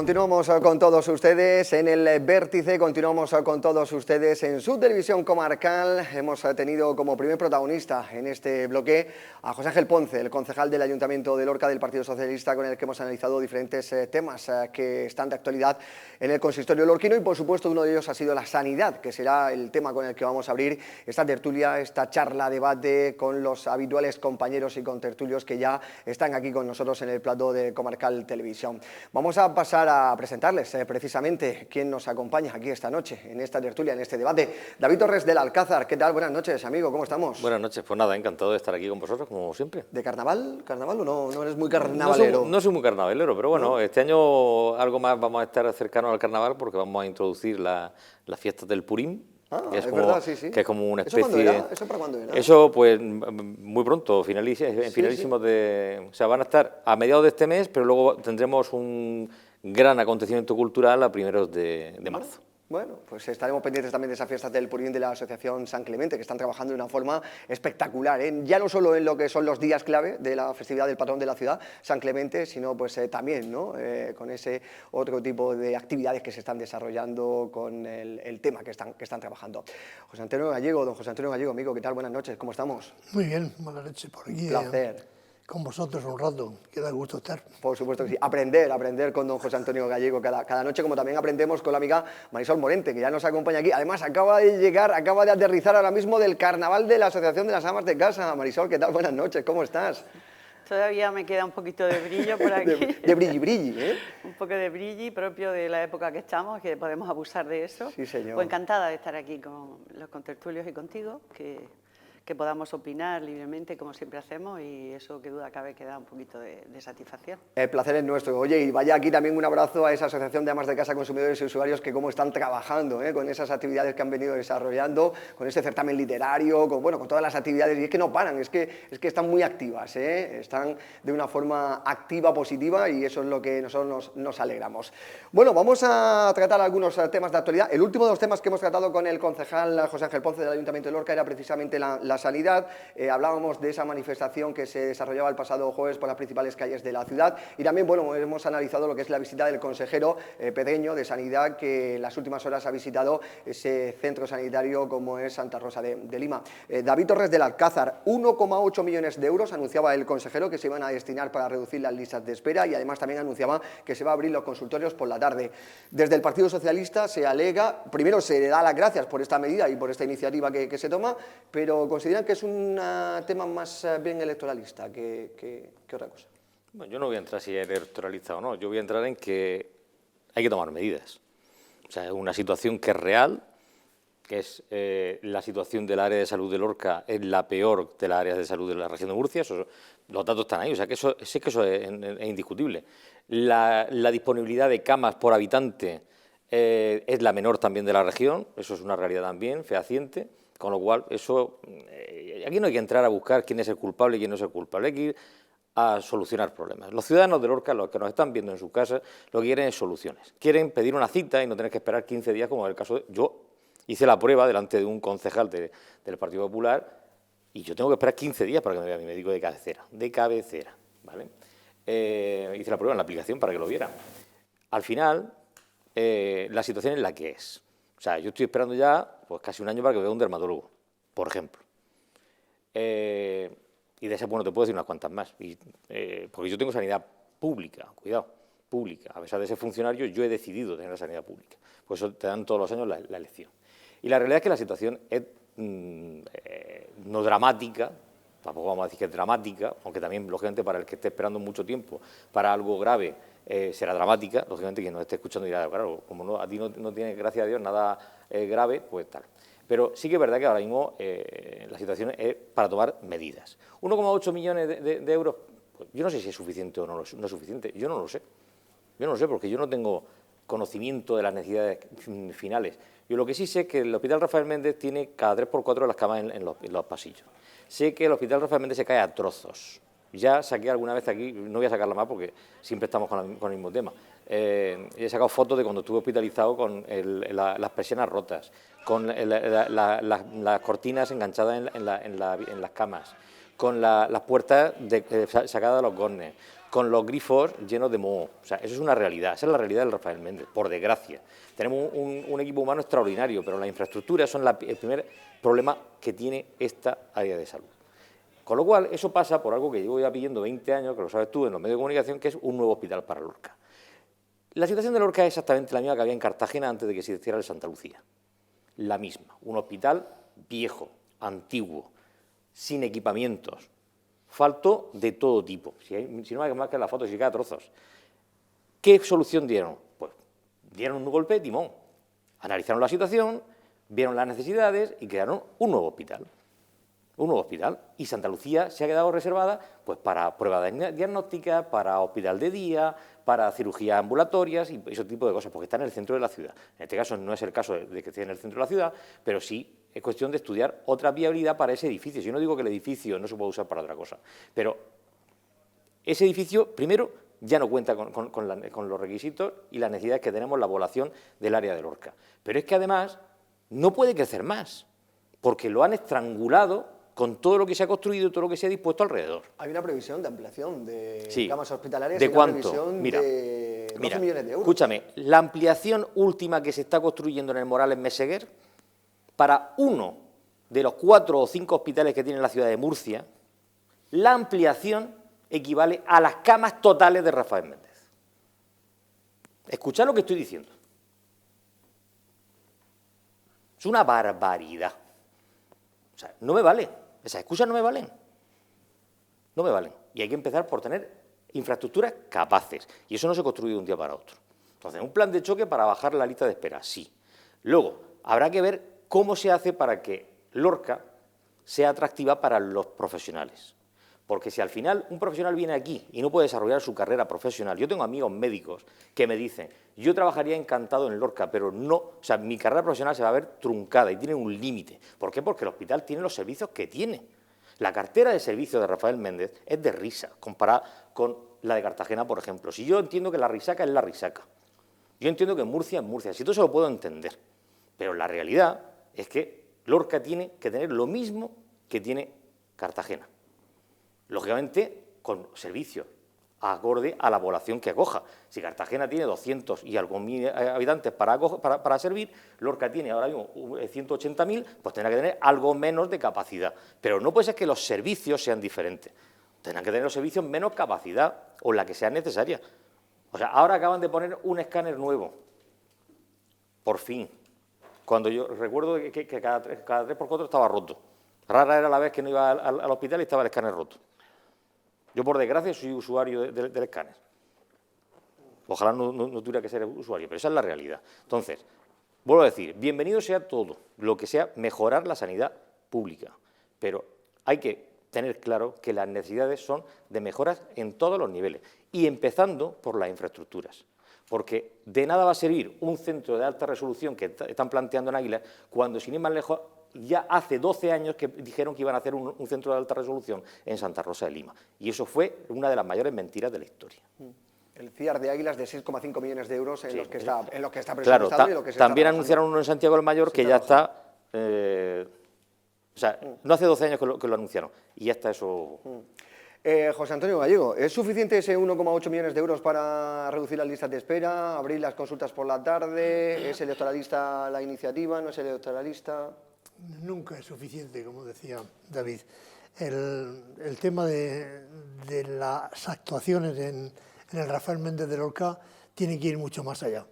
Continuamos con todos ustedes en el Vértice, continuamos con todos ustedes en su televisión comarcal. Hemos tenido como primer protagonista en este bloque a José Ángel Ponce, el concejal del Ayuntamiento de Lorca del Partido Socialista, con el que hemos analizado diferentes temas que están de actualidad en el consistorio lorquino, y por supuesto uno de ellos ha sido la sanidad, que será el tema con el que vamos a abrir esta tertulia, esta charla, debate con los habituales compañeros y contertulios que ya están aquí con nosotros en el plató de Comarcal Televisión. Vamos a pasar a presentarles precisamente quién nos acompaña aquí esta noche en esta tertulia, en este debate. David Torres del Alcázar, ¿qué tal? Buenas noches, amigo, ¿cómo estamos? Buenas noches, pues nada, encantado de estar aquí con vosotros, como siempre. ¿De carnaval? ¿Carnaval o no eres muy carnavalero? No soy muy carnavalero, pero bueno, ¿no? Este año algo más vamos a estar cercanos al carnaval porque vamos a introducir las fiestas del Purim. Que es como, verdad, sí. Que es como una especie... ¿Eso para cuándo era? Eso, pues, muy pronto, finalísimos de... O sea, van a estar a mediados de este mes, pero luego tendremos un gran acontecimiento cultural a primeros de marzo. Bueno, pues estaremos pendientes también de esas fiestas del Purín de la Asociación San Clemente, que están trabajando de una forma espectacular, ya no solo en lo que son los días clave de la festividad del patrón de la ciudad, San Clemente, sino pues también, ¿no? Con ese otro tipo de actividades que se están desarrollando con el tema que están trabajando. José Antonio Gallego, don José Antonio Gallego, amigo, ¿qué tal? Buenas noches, ¿cómo estamos? Muy bien, buenas noches por aquí. Un placer. Con vosotros un rato, que da gusto estar. Por supuesto que sí, aprender con don José Antonio Gallego cada noche, como también aprendemos con la amiga Marisol Morente, que ya nos acompaña aquí. Además, acaba de aterrizar ahora mismo del carnaval de la Asociación de las Amas de Casa. Marisol, ¿qué tal? Buenas noches, ¿cómo estás? Todavía me queda un poquito de brillo por aquí. de brilli, ¿eh? Un poco de brilli propio de la época que estamos, que podemos abusar de eso. Sí, señor. Pues encantada de estar aquí con los contertulios y contigo, que podamos opinar libremente como siempre hacemos, y eso que duda cabe que da un poquito de satisfacción. El placer es nuestro. Oye, y vaya aquí también un abrazo a esa Asociación de Amas de Casa, Consumidores y Usuarios, que cómo están trabajando con esas actividades que han venido desarrollando, con ese certamen literario, con todas las actividades, y es que no paran, es que están muy activas, están de una forma activa, positiva, y eso es lo que nosotros nos alegramos. Bueno, vamos a tratar algunos temas de actualidad. El último de los temas que hemos tratado con el concejal José Ángel Ponce del Ayuntamiento de Lorca era precisamente la sanidad. Hablábamos de esa manifestación que se desarrollaba el pasado jueves por las principales calles de la ciudad, y también hemos analizado lo que es la visita del consejero Pedreño de Sanidad, que en las últimas horas ha visitado ese centro sanitario como es Santa Rosa de Lima. David Torres del Alcázar, 1,8 millones de euros anunciaba el consejero que se iban a destinar para reducir las listas de espera, y además también anunciaba que se va a abrir los consultorios por la tarde. Desde el Partido Socialista se alega, primero se le da las gracias por esta medida y por esta iniciativa que se toma, pero consideran que es un tema más bien electoralista que otra cosa. Bueno, yo no voy a entrar si es electoralista o no, yo voy a entrar en que hay que tomar medidas. O sea, es una situación que es real, que es la situación del área de salud de Lorca es la peor de las áreas de salud de la región de Murcia, los datos están ahí, o sea que eso es indiscutible. La disponibilidad de camas por habitante es la menor también de la región, eso es una realidad también fehaciente. Con lo cual, aquí no hay que entrar a buscar quién es el culpable y quién no es el culpable, hay que ir a solucionar problemas. Los ciudadanos de Lorca, los que nos están viendo en sus casas, lo que quieren es soluciones. Quieren pedir una cita y no tener que esperar 15 días, como en el caso de... Yo hice la prueba delante de un concejal del Partido Popular y yo tengo que esperar 15 días para que me vea mi médico de cabecera, ¿vale? Hice la prueba en la aplicación para que lo viera. Al final, la situación es la que es. O sea, yo estoy esperando ya pues casi un año para que vea un dermatólogo, por ejemplo. Y de esas, bueno, te puedo decir unas cuantas más. Porque yo tengo sanidad pública, cuidado, pública. A pesar de ser funcionario, yo he decidido tener la sanidad pública. Por eso te dan todos los años la elección. Y la realidad es que la situación es no dramática, tampoco vamos a decir que es dramática, aunque también, lógicamente, para el que esté esperando mucho tiempo para algo grave, será dramática. Lógicamente, quien nos esté escuchando dirá, claro, como no, a ti no tiene, gracias a Dios, nada grave, pues tal. Pero sí que es verdad que ahora mismo la situación es para tomar medidas. 1,8 millones de euros, pues yo no sé si es suficiente o no es suficiente, yo no lo sé. Yo no lo sé porque yo no tengo conocimiento de las necesidades finales. Yo lo que sí sé es que el Hospital Rafael Méndez tiene cada 3×4 las camas en los pasillos. Sé que el Hospital Rafael Méndez se cae a trozos. Ya saqué alguna vez aquí, no voy a sacarla más porque siempre estamos con el mismo tema. He sacado fotos de cuando estuve hospitalizado con las persianas rotas, con las cortinas enganchadas en las camas, con las puertas sacadas de los goznes, con los grifos llenos de moho. O sea, eso es una realidad, esa es la realidad del Rafael Méndez, por desgracia. Tenemos un equipo humano extraordinario, pero las infraestructuras son el primer problema que tiene esta área de salud. Con lo cual, eso pasa por algo que llevo ya pidiendo 20 años, que lo sabes tú en los medios de comunicación, que es un nuevo hospital para Lorca. La situación de Lorca es exactamente la misma que había en Cartagena antes de que se hiciera el Santa Lucía. La misma, un hospital viejo, antiguo, sin equipamientos, falto de todo tipo. Si no hay más que la foto, si cae a trozos. ¿Qué solución dieron? Pues dieron un golpe de timón, analizaron la situación, vieron las necesidades y crearon un nuevo hospital. Y Santa Lucía se ha quedado reservada pues para pruebas diagnósticas, para hospital de día, para cirugías ambulatorias y ese tipo de cosas, porque está en el centro de la ciudad. En este caso no es el caso de que esté en el centro de la ciudad, pero sí es cuestión de estudiar otra viabilidad para ese edificio. Yo no digo que el edificio no se pueda usar para otra cosa, pero ese edificio, primero, ya no cuenta con los requisitos y las necesidades que tenemos la población del área de Lorca. Pero es que además no puede crecer más, porque lo han estrangulado con todo lo que se ha construido y todo lo que se ha dispuesto alrededor. Hay una previsión de ampliación de sí. camas hospitalarias. ¿De cuánto? Una previsión de 12 millones de euros. Escúchame, la ampliación última que se está construyendo en el Morales Meseguer, para uno de los 4 o 5 hospitales que tiene la ciudad de Murcia, la ampliación equivale a las camas totales de Rafael Méndez. Escuchad lo que estoy diciendo. Es una barbaridad. O sea, no me vale. Esas excusas no me valen. No me valen. Y hay que empezar por tener infraestructuras capaces. Y eso no se construye de un día para otro. Entonces, un plan de choque para bajar la lista de espera, sí. Luego, habrá que ver cómo se hace para que Lorca sea atractiva para los profesionales. Porque si al final un profesional viene aquí y no puede desarrollar su carrera profesional, yo tengo amigos médicos que me dicen, yo trabajaría encantado en Lorca, pero no, o sea, mi carrera profesional se va a ver truncada y tiene un límite. ¿Por qué? Porque el hospital tiene los servicios que tiene. La cartera de servicios de Rafael Méndez es de risa, comparada con la de Cartagena, por ejemplo. Si yo entiendo que la risaca es la risaca, yo entiendo que Murcia es Murcia, si todo eso lo puedo entender, pero la realidad es que Lorca tiene que tener lo mismo que tiene Cartagena. Lógicamente, con servicios acorde a la población que acoja. Si Cartagena tiene 200 y algo mil habitantes para servir, Lorca tiene ahora mismo 180.000, pues tendrá que tener algo menos de capacidad. Pero no puede ser que los servicios sean diferentes. Tendrán que tener los servicios menos capacidad o la que sea necesaria. O sea, ahora acaban de poner un escáner nuevo. Por fin. Cuando yo recuerdo que cada 3x4 estaba roto. Rara era la vez que no iba al hospital y estaba el escáner roto. Yo, por desgracia, soy usuario del escáner. Ojalá no tuviera que ser usuario, pero esa es la realidad. Entonces, vuelvo a decir, bienvenido sea todo, lo que sea mejorar la sanidad pública, pero hay que tener claro que las necesidades son de mejoras en todos los niveles, y empezando por las infraestructuras. Porque de nada va a servir un centro de alta resolución que están planteando en Águilas, cuando, sin ir más lejos, ya hace 12 años que dijeron que iban a hacer un centro de alta resolución en Santa Rosa de Lima. Y eso fue una de las mayores mentiras de la historia. El CIAR de Águilas de 6,5 millones de euros en, sí, los que está presupuestado. Claro, y lo que se también está anunciaron uno en Santiago del Mayor que ya está... o sea, no hace 12 años que lo anunciaron y ya está eso... José Antonio Gallego, ¿es suficiente ese 1,8 millones de euros para reducir las listas de espera, abrir las consultas por la tarde? ¿Es electoralista la iniciativa? ¿No es electoralista? Nunca es suficiente, como decía David. El tema de las actuaciones en el Rafael Méndez de Lorca tiene que ir mucho más allá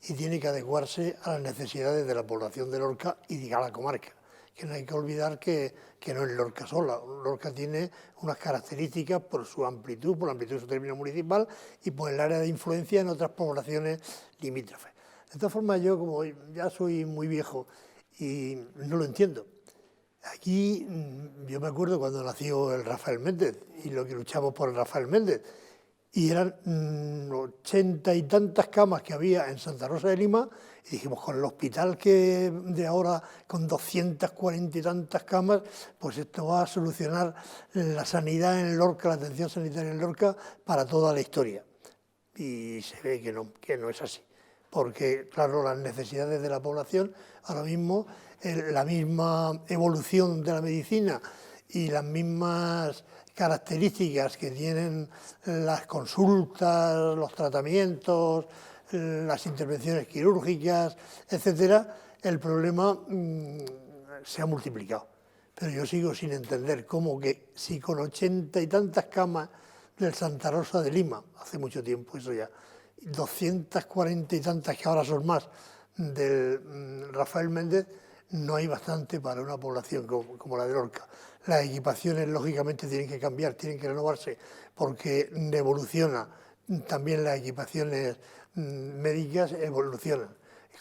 y tiene que adecuarse a las necesidades de la población de Lorca y de la comarca. Que no hay que olvidar que no es Lorca sola. Lorca tiene unas características por su amplitud, por la amplitud de su término municipal y por el área de influencia en otras poblaciones limítrofes. De todas formas, yo como ya soy muy viejo y no lo entiendo. Aquí yo me acuerdo cuando nació el Rafael Méndez y lo que luchamos por el Rafael Méndez. Y eran 80 y tantas camas que había en Santa Rosa de Lima, y dijimos, con el hospital que de ahora, con 240 y tantas camas, pues esto va a solucionar la sanidad en Lorca, la atención sanitaria en Lorca, para toda la historia. Y se ve que no es así, porque, claro, las necesidades de la población, ahora mismo, la misma evolución de la medicina y las mismas características que tienen las consultas, los tratamientos, las intervenciones quirúrgicas, etcétera, el problema se ha multiplicado. Pero yo sigo sin entender cómo que si con 80 y tantas camas del Santa Rosa de Lima, hace mucho tiempo eso ya, 240 y tantas que ahora son más del Rafael Méndez, no hay bastante para una población como la de Lorca. Las equipaciones lógicamente tienen que cambiar, tienen que renovarse, porque evoluciona, también las equipaciones médicas evolucionan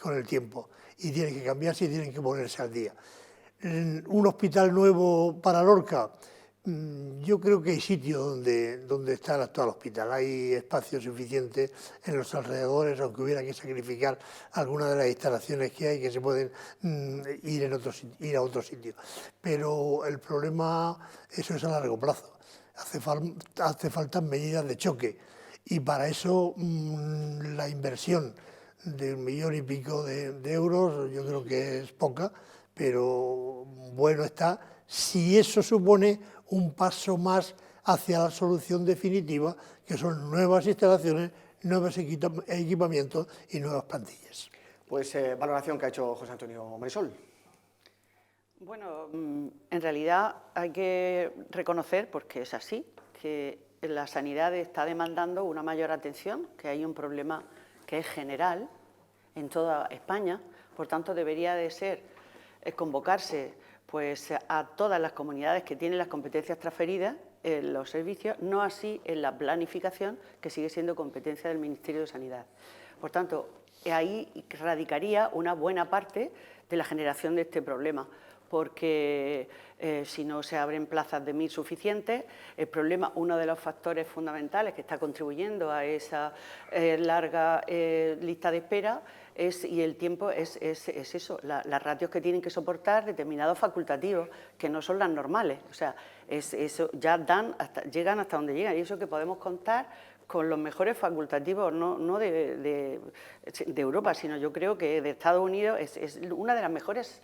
con el tiempo y tienen que cambiarse y tienen que ponerse al día. Un hospital nuevo para Lorca, yo creo que hay sitios donde está el actual hospital, hay espacio suficiente en los alrededores, aunque hubiera que sacrificar algunas de las instalaciones que hay que se pueden ir a otro sitio. Pero el problema, eso es a largo plazo, hace falta medidas de choque y para eso la inversión de 1 millón y pico de euros yo creo que es poca, pero bueno está si eso supone un paso más hacia la solución definitiva, que son nuevas instalaciones, nuevos equipamientos y nuevas plantillas. Pues valoración que ha hecho José Antonio Marisol. Bueno, en realidad hay que reconocer, porque es así, que la sanidad está demandando una mayor atención, que hay un problema que es general en toda España, por tanto debería de ser convocarse pues, a todas las comunidades que tienen las competencias transferidas en los servicios, no así en la planificación, que sigue siendo competencia del Ministerio de Sanidad. Por tanto, ahí radicaría una buena parte de la generación de este problema, porque si no se abren plazas de MIR suficientes, el problema, uno de los factores fundamentales que está contribuyendo a esa larga lista de espera y el tiempo es eso, las ratios que tienen que soportar determinados facultativos, que no son las normales, o sea, eso ya llegan hasta donde llegan, y eso que podemos contar con los mejores facultativos, no de Europa, sino yo creo que de Estados Unidos es una de las mejores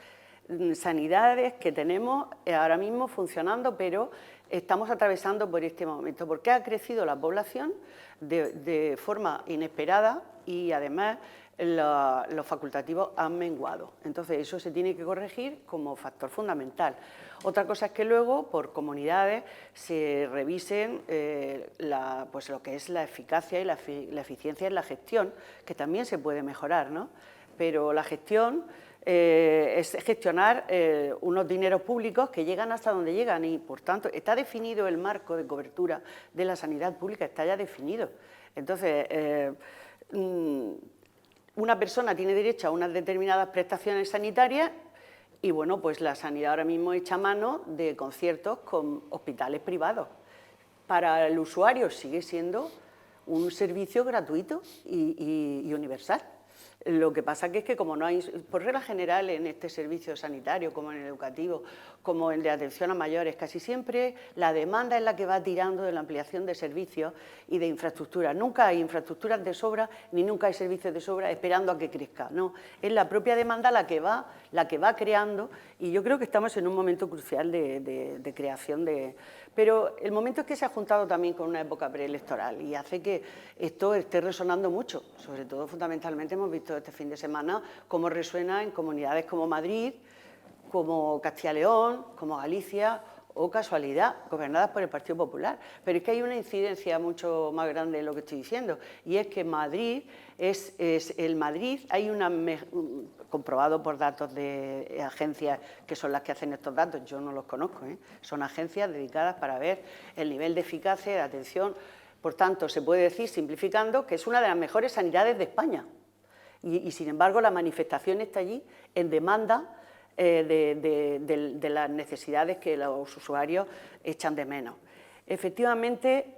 sanidades que tenemos ahora mismo funcionando, pero estamos atravesando por este momento, porque ha crecido la población de forma inesperada y además los facultativos han menguado. Entonces eso se tiene que corregir como factor fundamental. Otra cosa es que luego por comunidades se revisen pues lo que es la eficacia y la eficiencia en la gestión, que también se puede mejorar, ¿no? Pero la gestión es gestionar unos dineros públicos que llegan hasta donde llegan y, por tanto, está definido el marco de cobertura de la sanidad pública, está ya definido. Entonces, una persona tiene derecho a unas determinadas prestaciones sanitarias y, bueno, pues la sanidad ahora mismo echa mano de conciertos con hospitales privados. Para el usuario sigue siendo un servicio gratuito y universal. Lo que pasa que es que como no hay, por regla general en este servicio sanitario, como en el educativo, como en el de atención a mayores, casi siempre la demanda es la que va tirando de la ampliación de servicios y de infraestructuras. Nunca hay infraestructuras de sobra ni nunca hay servicios de sobra esperando a que crezca. No, es la propia demanda la que va creando y yo creo que estamos en un momento crucial de creación de... Pero el momento es que se ha juntado también con una época preelectoral y hace que esto esté resonando mucho, sobre todo fundamentalmente hemos visto este fin de semana cómo resuena en comunidades como Madrid, como Castilla y León, como Galicia o casualidad, gobernadas por el Partido Popular. Pero es que hay una incidencia mucho más grande en lo que estoy diciendo y es que Madrid hay una... comprobado por datos de agencias que son las que hacen estos datos, yo no los conozco, son agencias dedicadas para ver el nivel de eficacia y de atención. Por tanto, se puede decir, simplificando, que es una de las mejores sanidades de España. Y sin embargo, la manifestación está allí en demanda de las necesidades que los usuarios echan de menos. Efectivamente,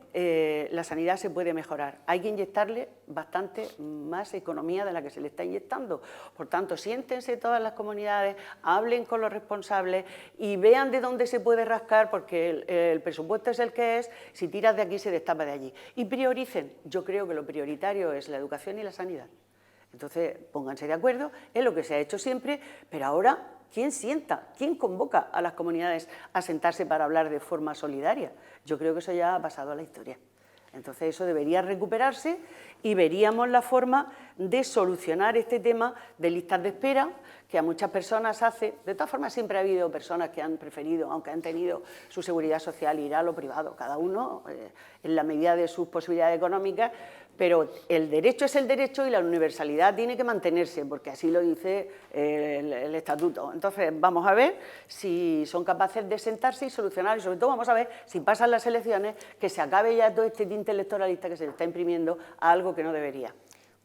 la sanidad se puede mejorar. Hay que inyectarle bastante más economía de la que se le está inyectando. Por tanto, siéntense todas las comunidades, hablen con los responsables y vean de dónde se puede rascar, porque el presupuesto es el que es, si tiras de aquí se destapa de allí. Y prioricen. Yo creo que lo prioritario es la educación y la sanidad. Entonces, pónganse de acuerdo, es lo que se ha hecho siempre, pero ahora, ¿quién sienta? ¿Quién convoca a las comunidades a sentarse para hablar de forma solidaria? Yo creo que eso ya ha pasado a la historia. Entonces, eso debería recuperarse y veríamos la forma de solucionar este tema de listas de espera, que a muchas personas hace. De todas formas, siempre ha habido personas que han preferido, aunque han tenido su seguridad social, ir a lo privado, cada uno en la medida de sus posibilidades económicas, pero el derecho es el derecho y la universalidad tiene que mantenerse, porque así lo dice el estatuto. Entonces, vamos a ver si son capaces de sentarse y solucionar, y sobre todo vamos a ver si pasan las elecciones, que se acabe ya todo este tinte electoralista que se le está imprimiendo a algo que no debería.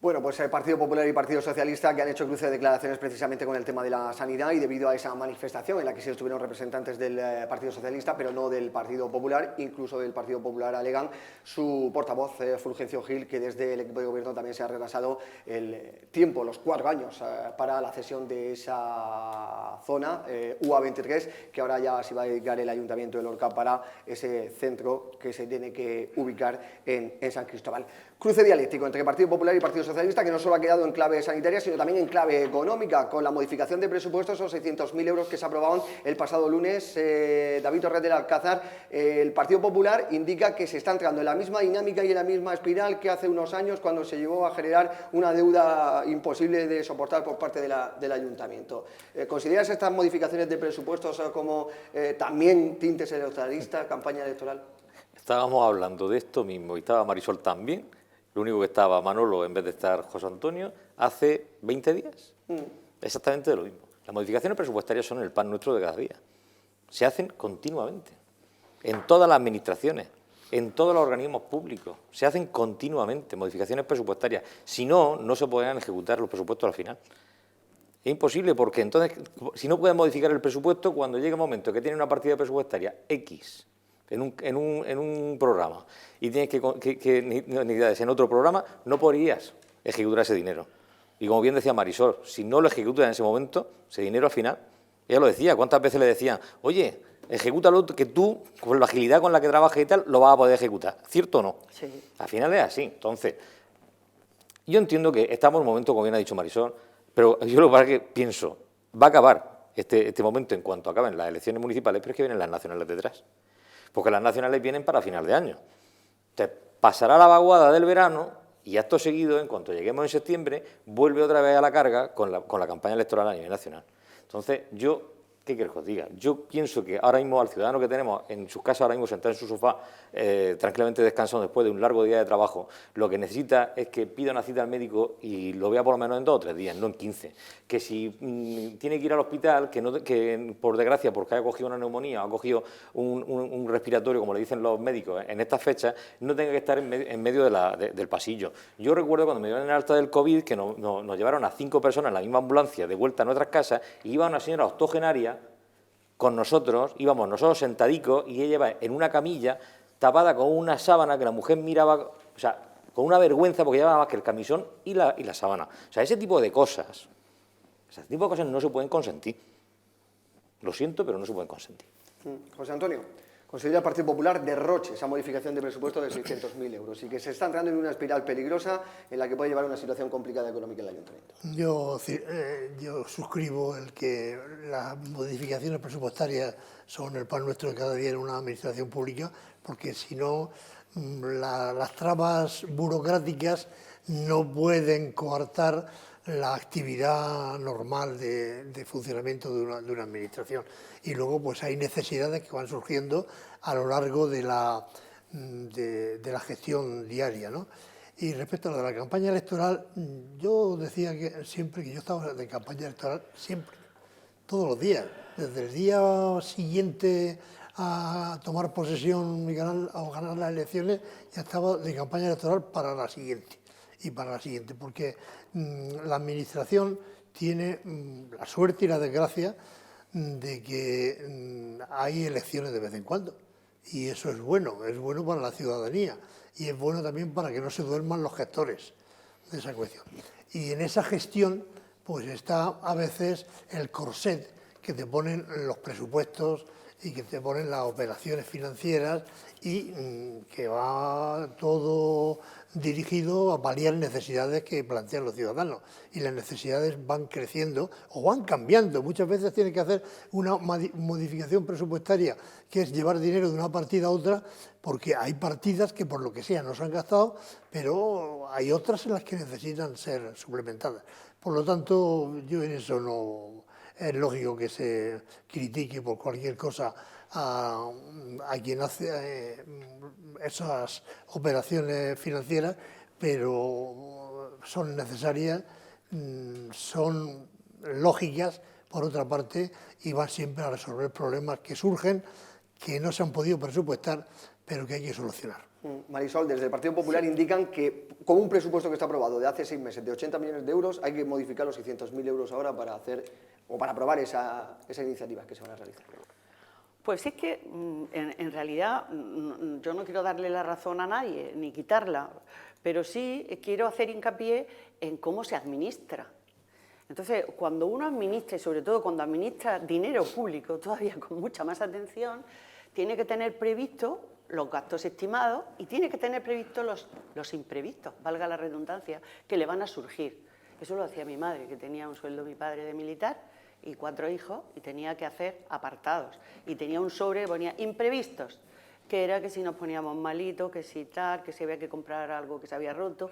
Bueno, pues el Partido Popular y Partido Socialista que han hecho cruce de declaraciones precisamente con el tema de la sanidad y debido a esa manifestación en la que sí estuvieron representantes del Partido Socialista, pero no del Partido Popular, incluso del Partido Popular alegan su portavoz, Fulgencio Gil, que desde el equipo de gobierno también se ha retrasado el tiempo, los 4 años, para la cesión de esa zona, UA23, que ahora ya se va a dedicar el Ayuntamiento de Lorca para ese centro que se tiene que ubicar en San Cristóbal. Cruce dialéctico entre Partido Popular y Partido Socialista, que no solo ha quedado en clave sanitaria, sino también en clave económica, con la modificación de presupuestos, esos 600.000 euros que se aprobaron el pasado lunes. David Torres del Alcázar, el Partido Popular indica que se está entrando en la misma dinámica y en la misma espiral que hace unos años, cuando se llevó a generar una deuda imposible de soportar por parte del Ayuntamiento. ¿Consideras estas modificaciones de presupuestos como también tintes electoralistas, campaña electoral? Estábamos hablando de esto mismo y estaba Marisol también. Lo único que estaba Manolo en vez de estar José Antonio hace 20 días. Exactamente de lo mismo. Las modificaciones presupuestarias son el pan nuestro de cada día. Se hacen continuamente. En todas las administraciones, en todos los organismos públicos. Se hacen continuamente modificaciones presupuestarias. Si no, no se podrían ejecutar los presupuestos al final. Es imposible porque entonces, si no puedes modificar el presupuesto, cuando llegue un momento que tiene una partida presupuestaria X en un programa y tienes que necesidades en otro programa, no podrías ejecutar ese dinero. Y como bien decía Marisol, si no lo ejecutas en ese momento, ese dinero al final, ella lo decía, ¿cuántas veces le decían, oye, ejecútalo, que tú, con la agilidad con la que trabajas y tal, lo vas a poder ejecutar? ¿Cierto o no? Sí. Al final es así. Entonces, yo entiendo que estamos en un momento, como bien ha dicho Marisol, pero yo lo que pienso, va a acabar este momento en cuanto acaben las elecciones municipales, pero es que vienen las nacionales detrás. Porque las nacionales vienen para final de año. Entonces, pasará la vaguada del verano y acto seguido, en cuanto lleguemos en septiembre, vuelve otra vez a la carga con la campaña electoral a nivel nacional. Entonces, ¿qué queréis que os diga? Yo pienso que ahora mismo al ciudadano que tenemos en sus casas, ahora mismo sentado en su sofá, tranquilamente descansando después de un largo día de trabajo, lo que necesita es que pida una cita al médico y lo vea por lo menos en 2 o 3 días, no en 15. Que si tiene que ir al hospital, que por desgracia, porque haya cogido una neumonía o ha cogido un respiratorio, como le dicen los médicos, en estas fechas, no tenga que estar en medio del pasillo. Yo recuerdo cuando me dieron el alta del COVID, que nos llevaron a 5 personas en la misma ambulancia de vuelta a nuestras casas, y iba una señora octogenaria con nosotros, íbamos nosotros sentadicos y ella iba en una camilla tapada con una sábana que la mujer miraba, o sea, con una vergüenza porque llevaba más que el camisón y la sábana. O sea, ese tipo de cosas no se pueden consentir. Lo siento, pero no se pueden consentir. José Antonio, considera el Partido Popular derroche esa modificación de presupuesto de 600.000 euros y que se está entrando en una espiral peligrosa en la que puede llevar a una situación complicada económica en el Ayuntamiento. Yo suscribo el que las modificaciones presupuestarias son el pan nuestro de cada día en una administración pública, porque si no, las trabas burocráticas no pueden coartar la actividad normal de funcionamiento de una administración. Y luego pues hay necesidades que van surgiendo a lo largo de la gestión diaria, ¿no? Y respecto a lo de la campaña electoral, yo decía que siempre que yo estaba de campaña electoral, siempre, todos los días, desde el día siguiente a tomar posesión y ganar las elecciones, ya estaba de campaña electoral para la siguiente. Y para la siguiente, porque la administración tiene la suerte y la desgracia de que hay elecciones de vez en cuando. Y eso es bueno para la ciudadanía y es bueno también para que no se duerman los gestores de esa cuestión. Y en esa gestión pues está a veces el corset que te ponen los presupuestos y que te ponen las operaciones financieras y que va todo dirigido a paliar necesidades que plantean los ciudadanos. Y las necesidades van creciendo o van cambiando. Muchas veces tiene que hacer una modificación presupuestaria, que es llevar dinero de una partida a otra, porque hay partidas que por lo que sea no se han gastado, pero hay otras en las que necesitan ser suplementadas. Por lo tanto, yo en eso no... Es lógico que se critique por cualquier cosa a quien hace esas operaciones financieras, pero son necesarias, son lógicas, por otra parte, y van siempre a resolver problemas que surgen, que no se han podido presupuestar, pero que hay que solucionar. Marisol, desde el Partido Popular indican que con un presupuesto que está aprobado de hace 6 meses de 80 millones de euros hay que modificar los 600.000 euros ahora para hacer o para aprobar esa iniciativa que se van a realizar. Pues es que en realidad yo no quiero darle la razón a nadie ni quitarla, pero sí quiero hacer hincapié en cómo se administra. Entonces, cuando uno administra, y sobre todo cuando administra dinero público, todavía con mucha más atención, tiene que tener previsto los gastos estimados y tiene que tener previstos los imprevistos, valga la redundancia, que le van a surgir. Eso lo hacía mi madre, que tenía un sueldo mi padre de militar y 4 hijos y tenía que hacer apartados. Y tenía un sobre que ponía imprevistos, que era que si nos poníamos malitos, que si tal, que si había que comprar algo que se había roto.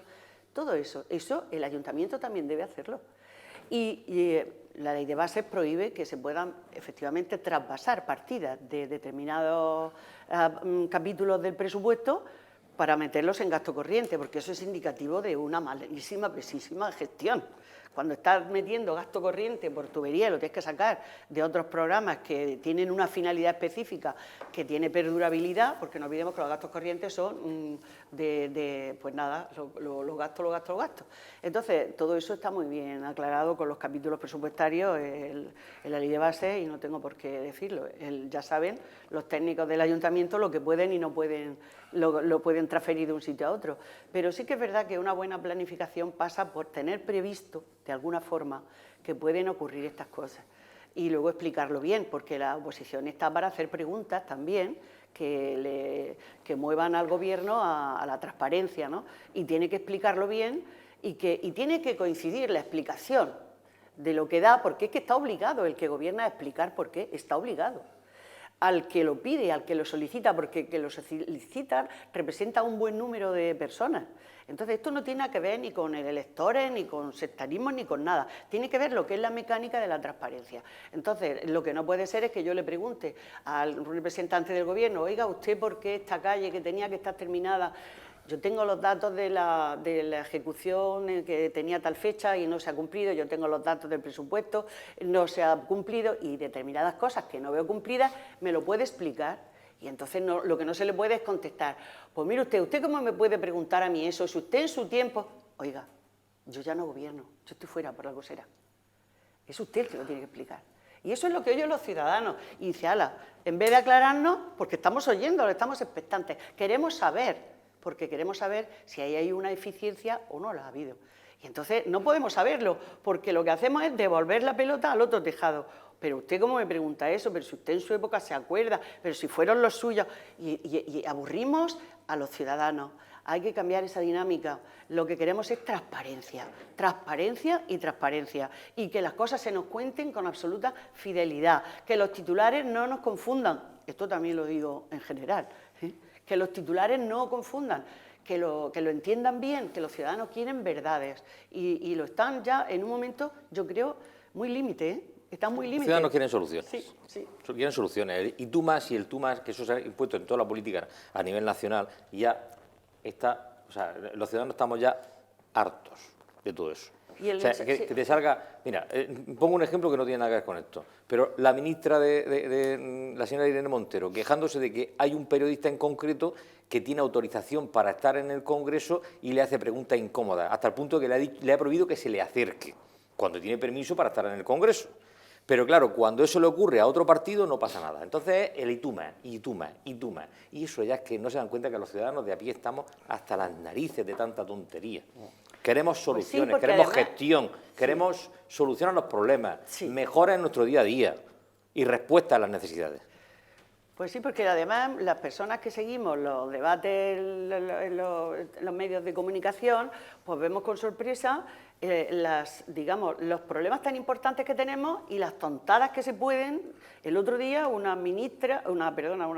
Todo eso el ayuntamiento también debe hacerlo. Y la ley de bases prohíbe que se puedan efectivamente trasvasar partidas de determinados capítulos del presupuesto para meterlos en gasto corriente, porque eso es indicativo de una malísima, pésima gestión. Cuando estás metiendo gasto corriente por tubería, lo tienes que sacar de otros programas que tienen una finalidad específica, que tiene perdurabilidad, porque no olvidemos que los gastos corrientes son pues nada, los gastos. Entonces, todo eso está muy bien aclarado con los capítulos presupuestarios en la ley de base y no tengo por qué decirlo. Ya saben los técnicos del ayuntamiento lo que pueden y no pueden, lo pueden transferir de un sitio a otro. Pero sí que es verdad que una buena planificación pasa por tener previsto, de alguna forma, que pueden ocurrir estas cosas. Y luego explicarlo bien, porque la oposición está para hacer preguntas también que muevan al Gobierno a la transparencia, ¿no? Y tiene que explicarlo bien y tiene que coincidir la explicación de lo que da, porque es que está obligado el que gobierna a explicar por qué, está obligado. Al que lo pide, al que lo solicita, porque el que lo solicita representa un buen número de personas. Entonces, esto no tiene nada que ver ni con electores, ni con sectarismo, ni con nada. Tiene que ver lo que es la mecánica de la transparencia. Entonces, lo que no puede ser es que yo le pregunte al representante del Gobierno, oiga, ¿usted por qué esta calle que tenía que estar terminada? Yo tengo los datos de la ejecución que tenía tal fecha y no se ha cumplido, yo tengo los datos del presupuesto, no se ha cumplido y determinadas cosas que no veo cumplidas, me lo puede explicar. Y entonces lo que no se le puede es contestar, pues mire ¿usted cómo me puede preguntar a mí eso? Si usted en su tiempo, oiga, yo ya no gobierno, yo estoy fuera por algo será. Es usted el que lo tiene que explicar. Y eso es lo que oyen los ciudadanos. Y dice, ala, en vez de aclararnos, porque estamos oyendo, estamos expectantes, queremos saber, porque queremos saber si ahí hay una eficiencia o no la ha habido. Y entonces no podemos saberlo, porque lo que hacemos es devolver la pelota al otro tejado. Pero usted cómo me pregunta eso, pero si usted en su época se acuerda, pero si fueron los suyos, y aburrimos a los ciudadanos. Hay que cambiar esa dinámica. Lo que queremos es transparencia, transparencia y transparencia. Y que las cosas se nos cuenten con absoluta fidelidad. Que los titulares no nos confundan. Esto también lo digo en general. Que los titulares no confundan. Que lo entiendan bien, que los ciudadanos quieren verdades. Y lo están ya en un momento, yo creo, muy límite, ¿eh? Están muy límite. Los ciudadanos quieren soluciones. Sí. Quieren soluciones. Y tú más y el tú más, que eso se ha impuesto en toda la política a nivel nacional, y ya está, o sea, los ciudadanos estamos ya hartos de todo eso. O sea, que te salga... Mira, pongo un ejemplo que no tiene nada que ver con esto, pero la ministra la señora Irene Montero, quejándose de que hay un periodista en concreto que tiene autorización para estar en el Congreso y le hace preguntas incómodas, hasta el punto que le ha prohibido que se le acerque, cuando tiene permiso para estar en el Congreso. Pero claro, cuando eso le ocurre a otro partido no pasa nada. Entonces el y tú más. Y eso ya es que no se dan cuenta que los ciudadanos de a pie estamos hasta las narices de tanta tontería. Queremos soluciones, pues sí, queremos además, gestión, queremos solucionar los problemas, mejoras en nuestro día a día y respuesta a las necesidades. Pues sí, porque además las personas que seguimos los debates en los medios de comunicación, pues vemos con sorpresa digamos, los problemas tan importantes que tenemos y las tontadas que se pueden. El otro día una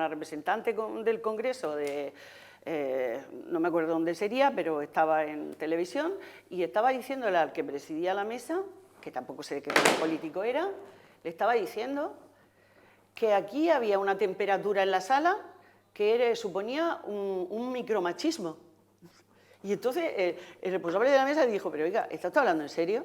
representante del Congreso no me acuerdo dónde sería, pero estaba en televisión y estaba diciéndole al que presidía la mesa, que tampoco sé qué político era, le estaba diciendo que aquí había una temperatura en la sala que suponía un micromachismo. Y entonces el responsable de la mesa dijo, pero oiga, ¿está usted hablando en serio?